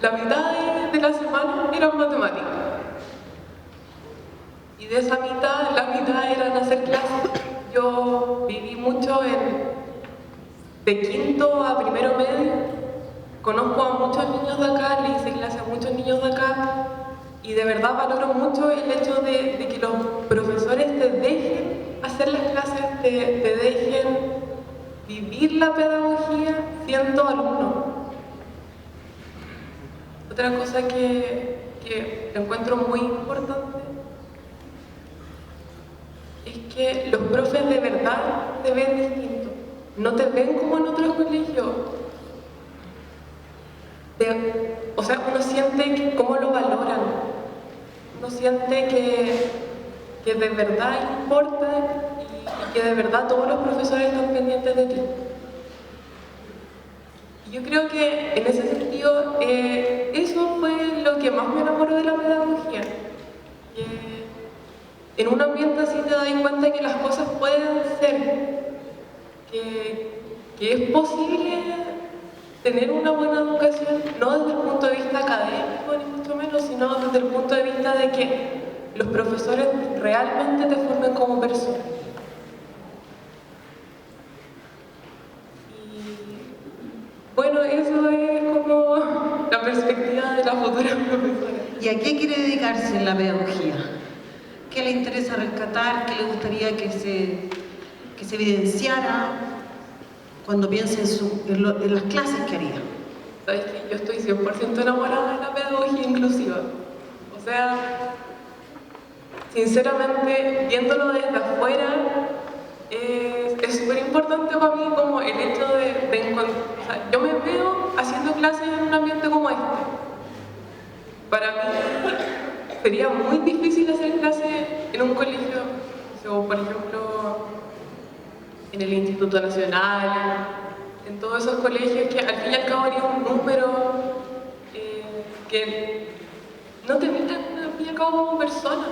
la mitad de la semana eran matemáticas. Y de esa mitad, la mitad eran hacer clases. Yo viví mucho de quinto a primero medio. Conozco a muchos niños de acá, le hice clases a muchos niños de acá. Y de verdad valoro mucho el hecho de que los profesores te dejen hacer las clases, te dejen vivir la pedagogía siendo alumno. Otra cosa que encuentro muy importante es que los profes de verdad te ven distinto. No te ven como en otros colegios. O sea, uno siente cómo lo valoran. Uno siente que de verdad importa y que de verdad todos los profesores están pendientes de ti. Y yo creo que en ese sentido, eso fue lo que más me enamoró de la pedagogía. Que en un ambiente así te das cuenta que las cosas pueden ser, que es posible tener una buena educación, no desde el punto de vista académico, ni mucho menos, sino desde el punto de vista de que los profesores realmente te formen como persona. Y bueno, eso es como la perspectiva de la futura profesora. ¿Y a qué quiere dedicarse en la pedagogía? ¿Qué le interesa rescatar? ¿Qué le gustaría que se evidenciara cuando piense en las clases que haría? Sabes que yo estoy 100% enamorada de la pedagogía inclusiva. O sea, sinceramente, viéndolo desde afuera, es súper importante para mí como el hecho de encontrar... O sea, yo me veo haciendo clases en un ambiente como este. Para mí sería muy difícil hacer clases en un colegio, o por ejemplo, en el Instituto Nacional, en todos esos colegios que al fin y al cabo harían un número que no te miran al fin y al cabo como persona.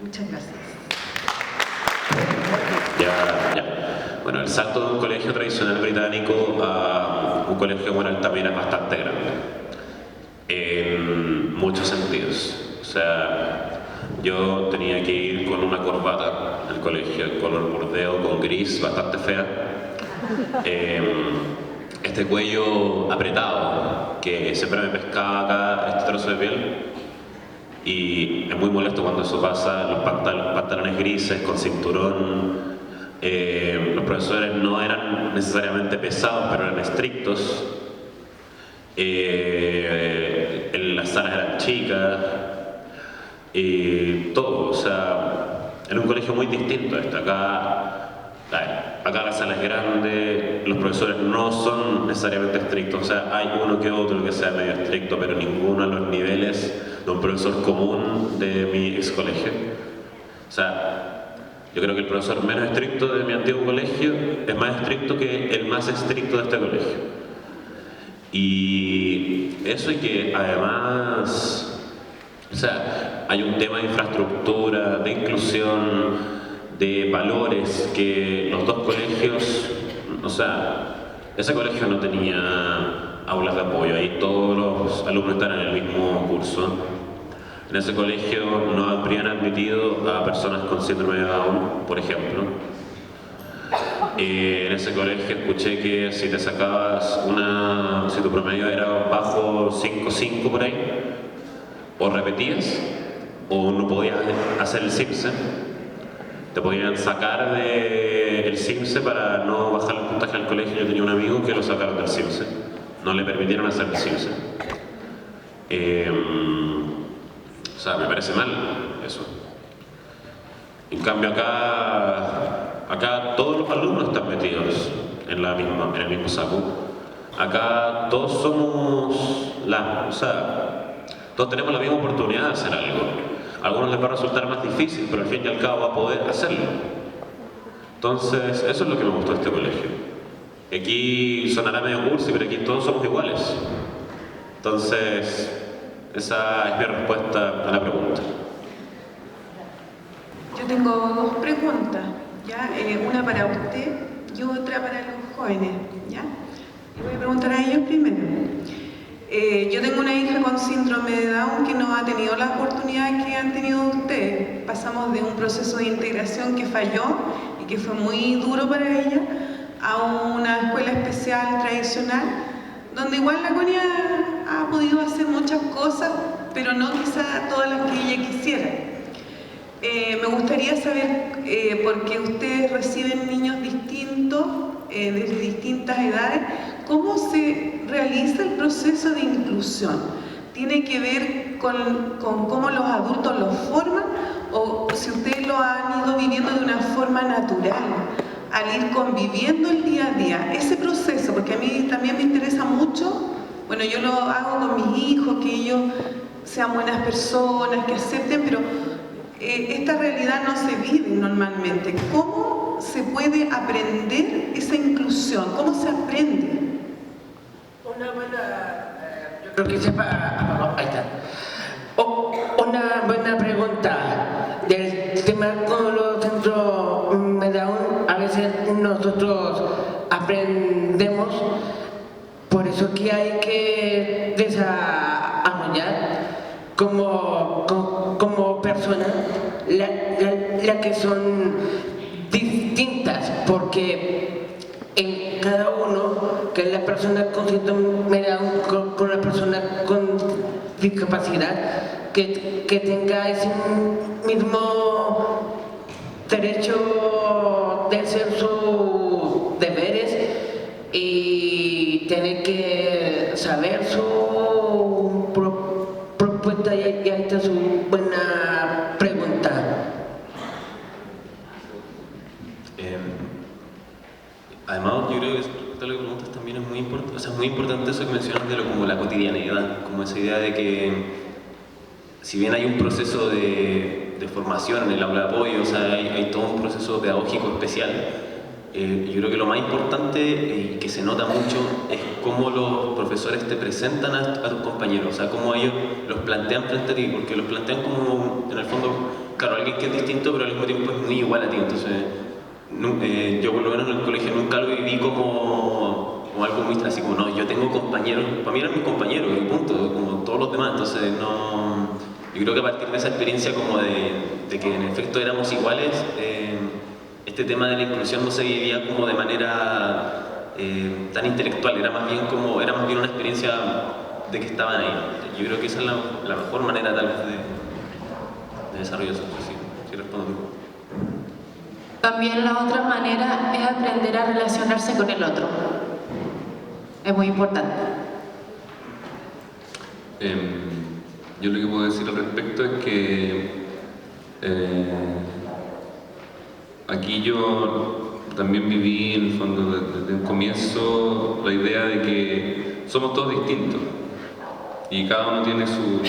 Muchas gracias. Ya. Bueno, el salto de un colegio tradicional británico a un colegio como el Altamira es bastante grande. En muchos sentidos. O sea, yo tenía que ir con una corbata al colegio, color bordeo con gris, bastante fea. Este cuello apretado, que siempre me pescaba acá este trozo de piel. Y es muy molesto cuando eso pasa, los pantalones grises con cinturón. Los profesores no eran necesariamente pesados, pero eran estrictos. Las salas eran chicas. Y todo, o sea, era un colegio muy distinto a este. Acá la sala es grande, los profesores no son necesariamente estrictos, o sea, hay uno que otro que sea medio estricto, pero ninguno a los niveles de un profesor común de mi ex colegio. O sea, yo creo que el profesor menos estricto de mi antiguo colegio es más estricto que el más estricto de este colegio. Y eso, y que además, o sea, hay un tema de infraestructura, de inclusión, de valores que los dos colegios, o sea, ese colegio no tenía aulas de apoyo, ahí todos los alumnos están en el mismo curso. En ese colegio no habrían admitido a personas con síndrome de Down, por ejemplo. En ese colegio escuché que si te sacabas si tu promedio era bajo 5.5 por ahí, o repetías, o no podías hacer el CIMSE, te podían sacar del CIMSE para no bajar el puntaje al colegio. Yo tenía un amigo que lo sacaron del CIMSE, no le permitieron hacer el CIMSE. O sea, me parece mal eso. En cambio acá todos los alumnos están metidos en el mismo saco. Acá todos somos o sea, todos tenemos la misma oportunidad de hacer algo. A algunos les va a resultar más difícil, pero al fin y al cabo va a poder hacerlo. Entonces, eso es lo que me gustó de este colegio. Aquí sonará medio cursi, pero aquí todos somos iguales. Entonces, esa es mi respuesta a la pregunta. Yo tengo dos preguntas, ¿ya? Una para usted y otra para los jóvenes, ¿ya? Y voy a preguntar a ellos primero. Yo tengo una hija con síndrome de Down que no ha tenido la oportunidad que han tenido ustedes. Pasamos de un proceso de integración que falló y que fue muy duro para ella a una escuela especial tradicional, donde igual la Connie ha podido hacer muchas cosas, pero no quizá todas las que ella quisiera. Me gustaría saber, porque ustedes reciben niños distintos, de distintas edades, ¿Cómo se realiza el proceso de inclusión? ¿Tiene que ver con cómo los adultos lo forman o si ustedes lo han ido viviendo de una forma natural, al ir conviviendo el día a día? Ese proceso, porque a mí también me interesa mucho, bueno, yo lo hago con mis hijos, que ellos sean buenas personas, que acepten, pero esta realidad no se vive normalmente. ¿Cómo se puede aprender esa inclusión? ¿Cómo se aprende? Una buena... Yo creo que sepa... Ahí está. Una buena pregunta del tema con los centros Medaun. A veces nosotros aprendemos, por eso que hay que desarrollar como personas las que son distintas, porque en cada uno, que es la persona con síndrome de Down, con la persona con discapacidad, que tenga ese mismo derecho de hacer sus deberes y tener que saber su propuesta, y ahí está su buena pregunta. Además, yo creo que todo lo que preguntas también es muy importante, o sea, es muy importante eso que mencionas de como la cotidianidad, como esa idea de que si bien hay un proceso de formación en el aula de apoyo, o sea, hay todo un proceso pedagógico especial, yo creo que lo más importante y que se nota mucho es cómo los profesores te presentan a tus compañeros, o sea, cómo ellos los plantean frente a ti, porque los plantean como, en el fondo, claro, alguien que es distinto, pero al mismo tiempo es muy igual a ti. Entonces, yo por lo menos en el colegio nunca lo viví como algo muy así, como no, yo tengo compañeros, para mí eran mis compañeros, y punto, como todos los demás. Entonces, no, yo creo que a partir de esa experiencia como de que en efecto éramos iguales, este tema de la inclusión no se vivía como de manera tan intelectual, era más bien una experiencia de que estaban ahí. Yo creo que esa es la mejor manera tal vez de desarrollar eso, si respondo bien. También la otra manera es aprender a relacionarse con el otro. Es muy importante. Yo lo que puedo decir al respecto es que aquí yo también viví en el fondo desde un comienzo la idea de que somos todos distintos y cada uno tiene sus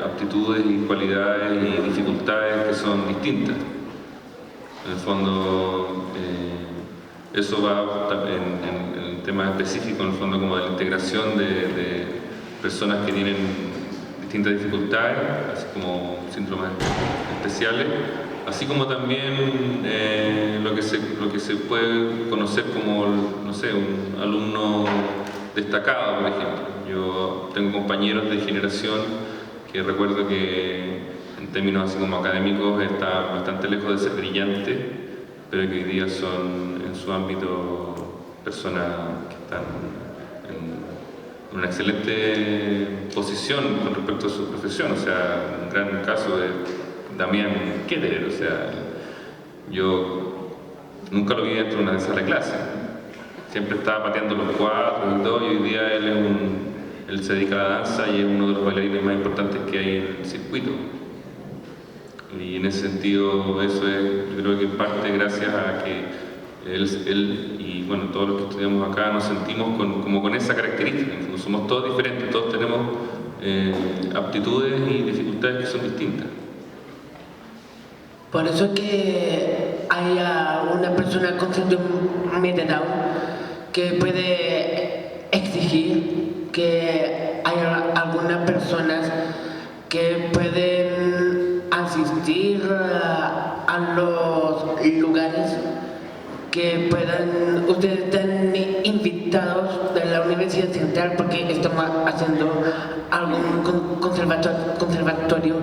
aptitudes y cualidades y dificultades que son distintas. En el fondo, eso va en el tema específico, en el fondo, como de la integración de personas que tienen distintas dificultades, así como síndromes especiales, así como también lo que se puede conocer como, no sé, un alumno destacado, por ejemplo. Yo tengo compañeros de generación que recuerdo que en términos así como académicos está bastante lejos de ser brillante, pero que hoy día son en su ámbito personas que están en una excelente posición con respecto a su profesión. O sea, un gran caso de Damián Ketterer, o sea, yo nunca lo vi dentro de una sala de clase, siempre estaba pateando los cuadros y todo, y hoy día él se dedica a la danza y es uno de los bailarines más importantes que hay en el circuito. Y en ese sentido, eso es, yo creo que en parte gracias a que él y bueno, todos los que estudiamos acá nos sentimos como con esa característica. Somos todos diferentes, todos tenemos aptitudes y dificultades que son distintas. Por eso es que hay una persona con síndrome de Down que puede exigir que haya algunas personas que pueden asistir a los lugares que puedan, ustedes están invitados de la Universidad Central porque estamos haciendo algún conservatorio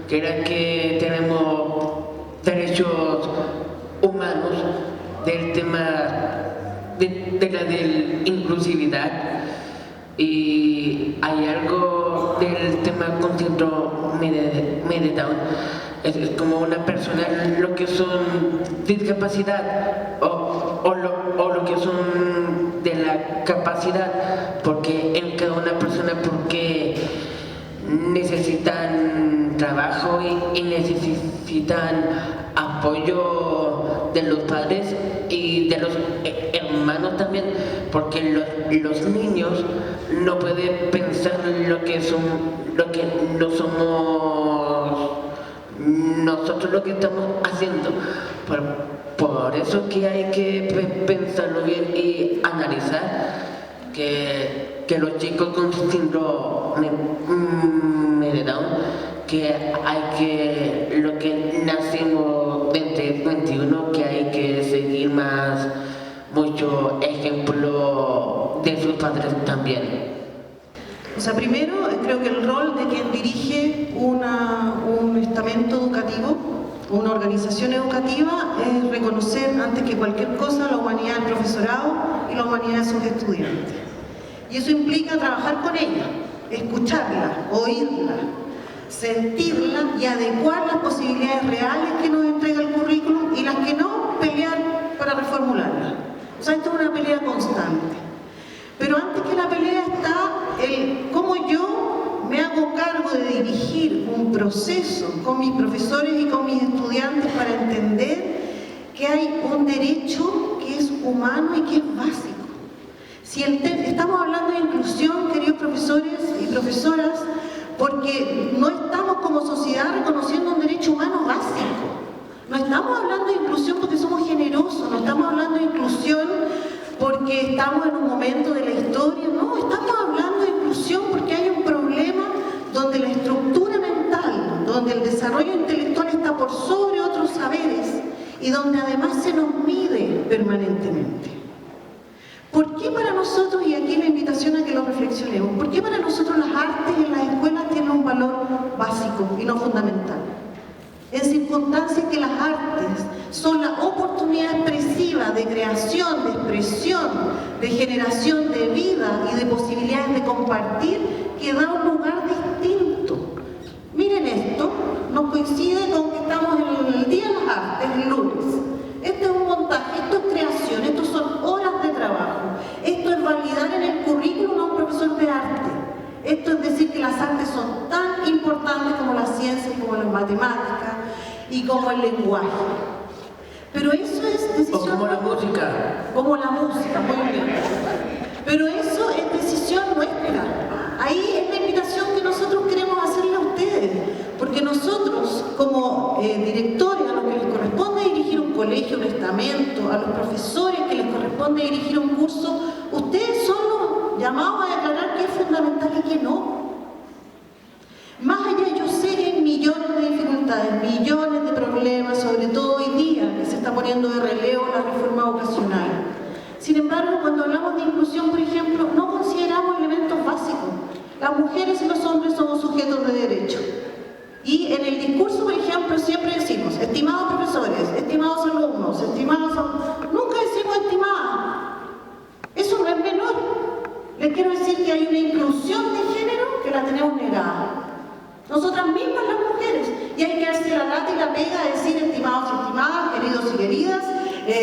que era que tenemos derechos humanos del tema de la inclusividad, y hay algo del tema con síndrome de Down. Es como una persona, lo que son discapacidad o lo que son de la la capacidad, porque en cada una persona, porque necesitan trabajo y necesitan apoyo de los padres y de los hermanos también, porque los niños no pueden pensar lo que no somos nosotros lo que estamos haciendo. Por eso que hay que pensarlo bien y analizar que los chicos con síndrome de Down, que hay que, lo que nacimos desde 21, que hay que seguir más mucho ejemplo de sus padres también. O sea, primero creo que el rol de quien dirige un estamento educativo, una organización educativa, es reconocer antes que cualquier cosa la humanidad del profesorado y la humanidad de sus estudiantes. Y eso implica trabajar con ella, escucharla, oírla, sentirla y adecuar las posibilidades reales que nos entrega el currículum y las que no, pelear para reformularla. O sea, esto es una pelea constante. Pero antes que la pelea está el cómo yo me hago cargo de dirigir un proceso con mis profesores y con mis estudiantes para entender que hay un derecho que es humano y que es básico. Si estamos hablando de inclusión, queridos profesores y profesoras, porque no estamos como sociedad reconociendo un derecho humano básico. No estamos hablando de inclusión porque somos generosos, no estamos hablando de inclusión porque estamos en un momento de la historia, no, estamos hablando de inclusión porque hay un problema donde la estructura mental, donde el desarrollo intelectual está por sobre otros saberes y donde además se nos mide permanentemente. ¿Por qué para nosotros, y aquí la invitación a que lo reflexionemos, por qué para nosotros las artes en las escuelas tienen un valor básico y no fundamental? En circunstancias que las artes son la oportunidad expresiva de creación, de expresión, de generación de vida y de posibilidades de compartir, que da un lugar distinto. Miren esto, nos coincide con que estamos en el Día de las Artes, el lunes. Esto es un montaje, esto es creación, esto son horas de trabajo, esto es validar en el currículum a un profesor de arte. Esto es decir que las artes son tan importantes como la ciencia, como las matemáticas y como el lenguaje. Pero eso es decisión... O como la música. Como la música, muy bien. Pero eso es decisión nuestra. Ahí es la invitación que nosotros queremos hacerle a ustedes. Porque nosotros, como directores, a los que les corresponde dirigir un colegio, un estamento, a los profesores que les corresponde dirigir un curso, ustedes son los llamados a declarar que es fundamental y que no. Más allá, yo sé que hay millones de dificultades, millones de problemas, sobre todo hoy día, que se está poniendo de relevo la reforma vocacional. Sin embargo, cuando hablamos de inclusión, por ejemplo, no consideramos elementos básicos. Las mujeres y los hombres somos sujetos de derecho. Y en el discurso, por ejemplo, siempre decimos, estimados profesores, estimados alumnos, nunca decimos estimadas. Eso no es menor. Les quiero decir que hay una inclusión de género que la tenemos negada. Nosotras mismas las mujeres. Y hay que darse la lata y la pega de decir estimados y estimadas, queridos y queridas,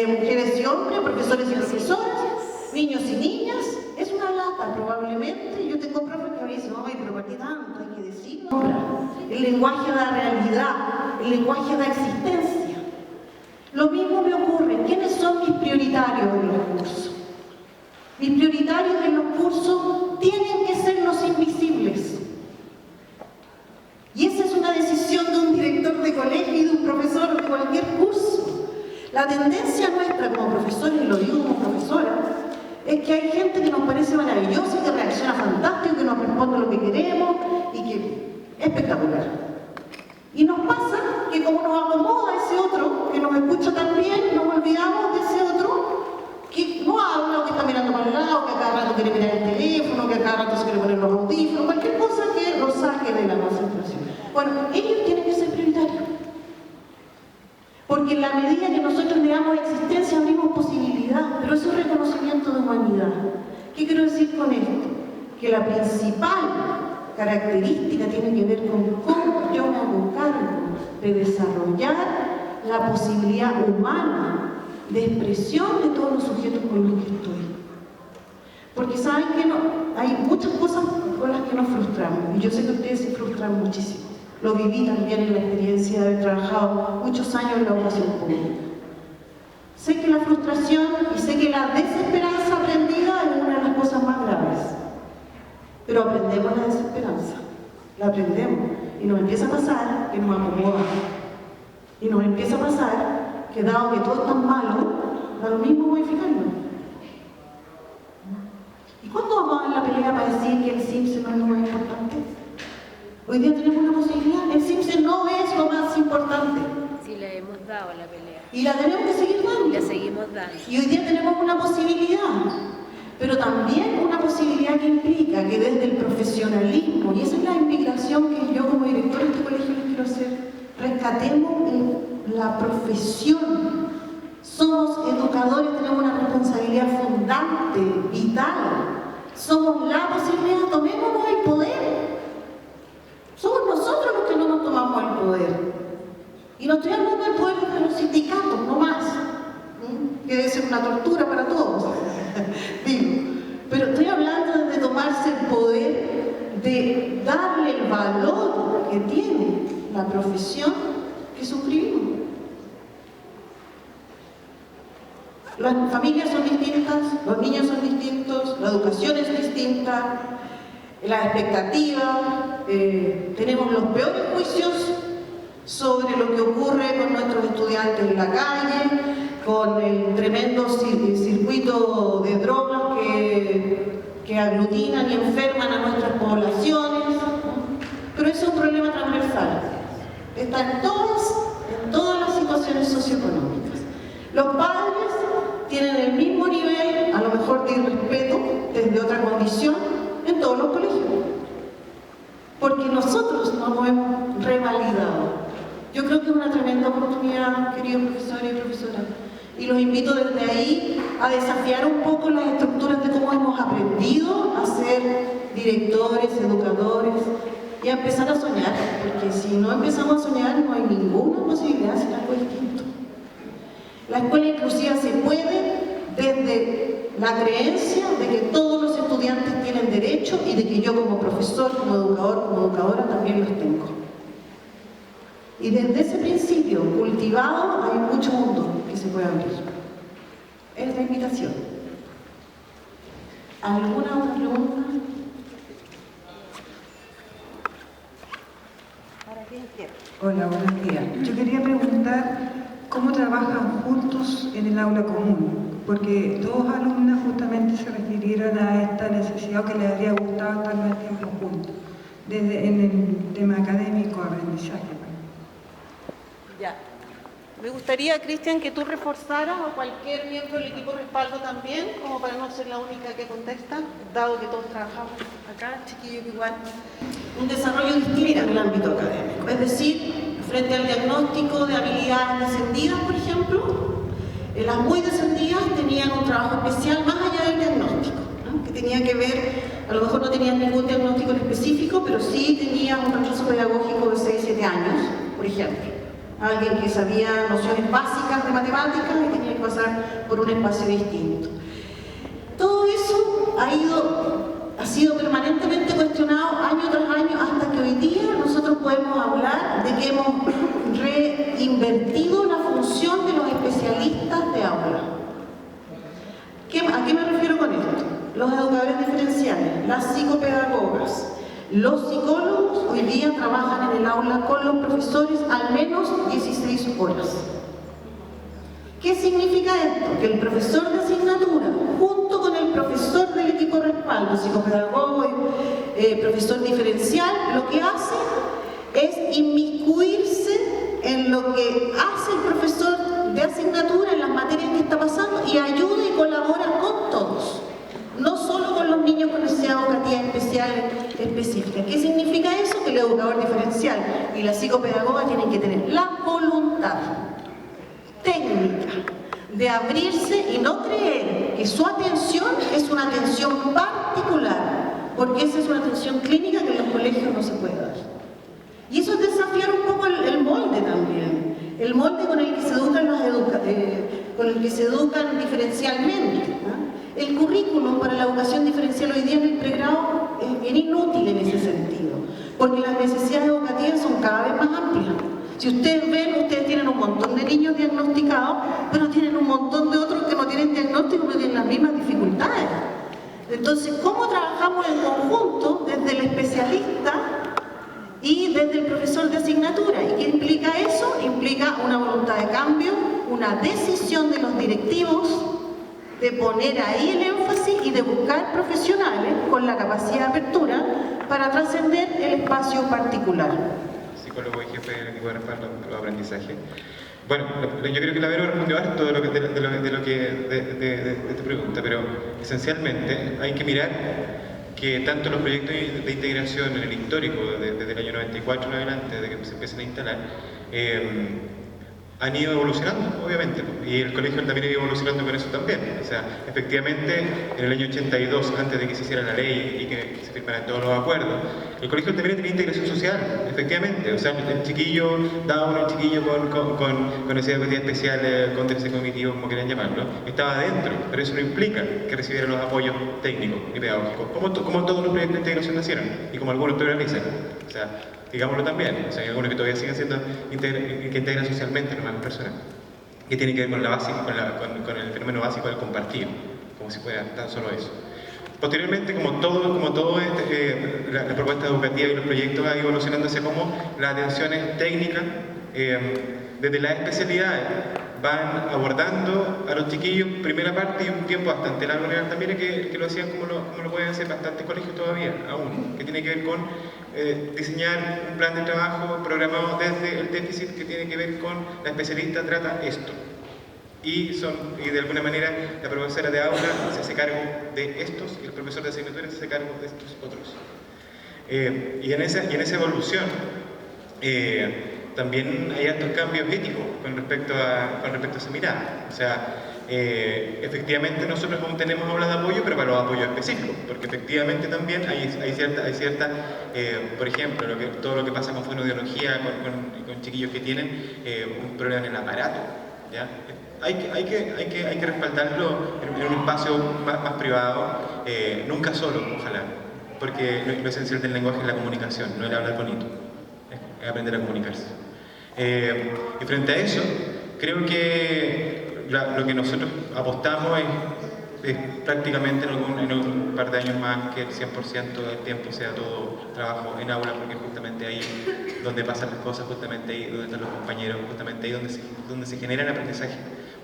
mujeres y hombres, profesores y profesoras, niños y niñas. Es una lata probablemente. Yo tengo profes que me dicen, ay, pero ¿para qué tanto hay que decirlo? El lenguaje da realidad, el lenguaje da existencia. Lo mismo me ocurre. ¿Quiénes son mis prioritarios en los cursos? Mis prioritarios en los cursos tienen que ser los invisibles. Y esa es una decisión de un director de colegio y de un profesor de cualquier curso. La tendencia nuestra como profesores, y lo digo como profesora, es que hay gente que nos parece maravillosa, que reacciona fantástico, que nos responde lo que queremos y que es espectacular. Y nos pasa que como nos acomoda ese otro, que nos escucha tan bien, nos olvidamos de ese otro que no habla, o que está mirando para el lado, que a cada rato quiere mirar el teléfono, que a cada rato se quiere poner los audífonos, cualquier cosa que lo saque de la concentración. Bueno, ellos tienen que ser prioritarios. Porque en la medida que nosotros le damos existencia, abrimos posibilidad, pero eso es reconocimiento de humanidad. ¿Qué quiero decir con esto? Que la principal característica tiene que ver con cómo yo me hago cargo de desarrollar la posibilidad humana de expresión de todos los sujetos con los que estoy. Porque saben que no, hay muchas cosas con las que nos frustramos, y yo sé que ustedes se frustran muchísimo. Lo viví también en la experiencia de haber trabajado muchos años en la educación pública. Sé que la frustración y sé que la desesperanza aprendida es una de las cosas más graves. Pero aprendemos la desesperanza, la aprendemos. Y nos empieza a pasar que nos acomodamos. Y nos empieza a pasar que dado que todo es tan malo, da lo mismo modificarlo. ¿Y cuándo vamos a dar la pelea para decir que el Simpson no es lo más importante? Hoy día tenemos una posibilidad. El Simpson no es lo más importante. Sí, le hemos dado la pelea. Y la tenemos que seguir dando. La seguimos dando. Y hoy día tenemos una posibilidad. Pero también una posibilidad que implica que desde el profesionalismo, y esa es la invitación que yo como directora de este colegio les quiero hacer, rescatemos la profesión. Somos educadores, tenemos una responsabilidad fundante, vital. Somos la posibilidad, tomémonos el poder. Somos nosotros los que no nos tomamos el poder. Y no estoy hablando del poder de los sindicatos, no más. Que debe ser una tortura para todos. Digo. Pero estoy hablando de tomarse el poder, de darle el valor que tiene la profesión que suscribimos. Las familias son distintas, los niños son distintos, la educación es distinta, las expectativas, tenemos los peores juicios sobre lo que ocurre con nuestros estudiantes en la calle, con el tremendo circuito de drogas que aglutinan y enferman a nuestras poblaciones, pero ese es un problema transversal, está en todas las situaciones socioeconómicas. Los padres tienen el mismo nivel, a lo mejor de irrespeto, desde otra condición, en todos los colegios. Porque nosotros no nos hemos revalidado. Yo creo que es una tremenda oportunidad, queridos profesores y profesoras. Y los invito desde ahí a desafiar un poco las estructuras de cómo hemos aprendido a ser directores, educadores, y a empezar a soñar. Porque si no empezamos a soñar, no hay ninguna posibilidad de hacer algo distinto. La escuela inclusiva se puede desde la creencia de que todos los estudiantes tienen derecho y de que yo como profesor, como educador, como educadora también los tengo. Y desde ese principio cultivado hay mucho mundo que se puede abrir. Es la invitación. ¿Alguna otra pregunta? Hola, buenos días. Yo quería preguntar cómo trabajan juntos en el aula común, porque dos alumnas justamente se refirieron a esta necesidad que les habría gustado estar más tiempo juntos, desde en el tema académico, aprendizaje. Ya. Me gustaría, Cristian, que tú reforzaras a cualquier miembro del equipo de respaldo también, como para no ser la única que contesta, dado que todos trabajamos acá, chiquillos igual. Un desarrollo distinto en el ámbito académico, es decir, frente al diagnóstico de habilidades descendidas, por ejemplo, las muy descendidas tenían un trabajo especial más allá del diagnóstico, ¿no? Que tenía que ver, a lo mejor no tenían ningún diagnóstico en específico, pero sí tenían un retraso pedagógico de 6-7 años, por ejemplo. Alguien que sabía nociones básicas de matemáticas y tenía que pasar por un espacio distinto. Todo eso ha sido permanentemente cuestionado año tras año hasta que hoy día nosotros podemos hablar de que hemos reinvertido la función de los especialistas de aula. ¿A qué me refiero con esto? Los educadores diferenciales, las psicopedagogas, los psicólogos hoy día trabajan en el aula con los profesores al menos 16 horas. ¿Qué significa esto? Que el profesor de asignatura, junto con el profesor del equipo de respaldo, psicopedagogo y profesor diferencial, lo que hace es inmiscuirse en lo que hace el profesor de asignatura, en las materias que está pasando, y ayuda y colabora con todos. No solo con los niños con necesidades educativas especiales específicas. ¿Qué significa eso? Que el educador diferencial y la psicopedagoga tienen que tener la voluntad técnica de abrirse y no creer que su atención es una atención particular, porque esa es una atención clínica que en los colegios no se puede dar. Y eso es desafiar un poco el molde también, el molde con el que se educan diferencialmente, ¿no? El currículum para la educación diferencial hoy día en el pregrado es bien inútil en ese sentido, porque las necesidades educativas son cada vez más amplias. Si ustedes ven, ustedes tienen un montón de niños diagnosticados, pero tienen un montón de otros que no tienen diagnóstico, pero tienen las mismas dificultades. Entonces, ¿cómo trabajamos en conjunto desde el especialista y desde el profesor de asignatura? ¿Y qué implica eso? Implica una voluntad de cambio, una decisión de los directivos de poner ahí el énfasis y de buscar profesionales con la capacidad de apertura para trascender el espacio particular. Psicólogo y jefe del equipo de respaldo a los aprendizajes. Bueno, yo creo que la Vero respondió harto de esta pregunta, pero esencialmente hay que mirar que tanto los proyectos de integración en el histórico, desde el año 94 en adelante, desde que se empiezan a instalar, han ido evolucionando, obviamente, y el colegio también ha ido evolucionando con eso también. O sea, efectivamente, en el año 82, antes de que se hiciera la ley y que se firmaran todos los acuerdos, el colegio también tenía integración social, efectivamente. O sea, el chiquillo Down, el chiquillo con necesidad educativa especial, con déficit cognitivo, como quieran llamarlo, estaba adentro, pero eso no implica que recibiera los apoyos técnicos y pedagógicos, como todos los proyectos de integración nacieron, y como algunos todavía realizan. O sea, digámoslo también, o sea, hay algunos que todavía siguen siendo que integran socialmente a las personas, que tiene que ver con la base, con el fenómeno básico del compartir, como si fuera tan solo eso. Posteriormente, como todo la propuesta educativa y los proyectos ha ido evolucionando hacia cómo las atenciones técnicas, desde las especialidades, van abordando a los chiquillos, primera parte y un tiempo bastante largo también, que lo hacían como lo pueden hacer bastantes colegios todavía, aún, que tiene que ver con diseñar un plan de trabajo programado desde el déficit, que tiene que ver con la especialista trata esto. Y de alguna manera la profesora de aula se hace cargo de estos y el profesor de asignatura se hace cargo de estos otros. Y en esa evolución también hay altos cambios éticos con respecto a esa mirada. O sea, efectivamente nosotros aún tenemos aulas de apoyo, pero para los apoyos específicos, porque efectivamente también hay cierta por ejemplo, todo lo que pasa con fonoaudiología, con chiquillos que tienen un problema en el aparato, ¿ya? Hay que respaldarlo en un espacio más privado, nunca solo, ojalá, porque lo esencial del lenguaje es la comunicación, no el hablar bonito, es aprender a comunicarse. Y frente a eso, creo que lo que nosotros apostamos es prácticamente en un par de años más que el 100% del tiempo sea todo trabajo en aula, porque justamente ahí donde pasan las cosas, justamente ahí donde están los compañeros, justamente ahí donde se genera el aprendizaje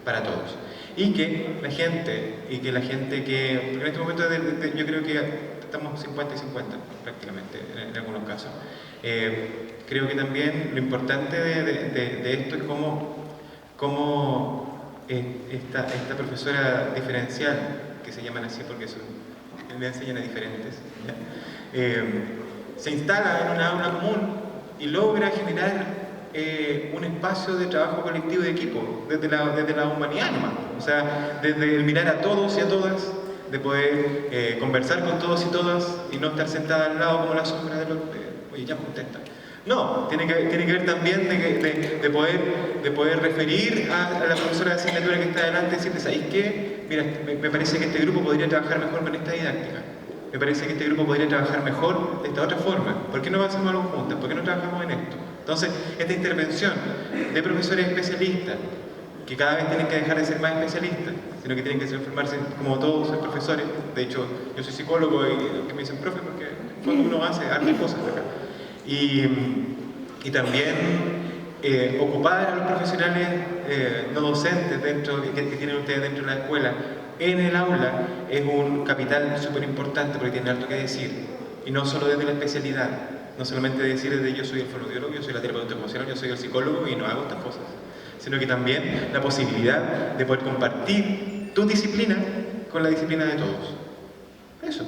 para todos. Y que la gente que en este momento yo creo que estamos 50 y 50 prácticamente en algunos casos. Creo que también lo importante de esto es cómo esta profesora diferencial, que se llaman así porque le enseñan a diferentes, se instala en una aula común y logra generar un espacio de trabajo colectivo y de equipo, desde la humanidad nomás. O sea, desde el mirar a todos y a todas, de poder conversar con todos y todas y no estar sentada al lado como la sombra de los... oye, ya contesta. No, tiene que ver también de poder referir a la profesora de asignatura que está adelante y decirle, ¿sabéis qué? Mira, me parece que este grupo podría trabajar mejor con esta didáctica. Me parece que este grupo podría trabajar mejor de esta otra forma. ¿Por qué no hacemos algo juntas? ¿Por qué no trabajamos en esto? Entonces, esta intervención de profesores especialistas, que cada vez tienen que dejar de ser más especialistas, sino que tienen que transformarse como todos los profesores. De hecho, yo soy psicólogo y que me dicen profe porque cuando uno hace hartas cosas acá. Y también ocupar a los profesionales no docentes que tienen ustedes dentro de la escuela en el aula es un capital súper importante porque tiene harto que decir. Y no solo desde la especialidad, no solamente decir desde yo soy el fonoaudiólogo, yo soy la terapeuta emocional, yo soy el psicólogo y no hago estas cosas, sino que también la posibilidad de poder compartir tu disciplina con la disciplina de todos. Eso.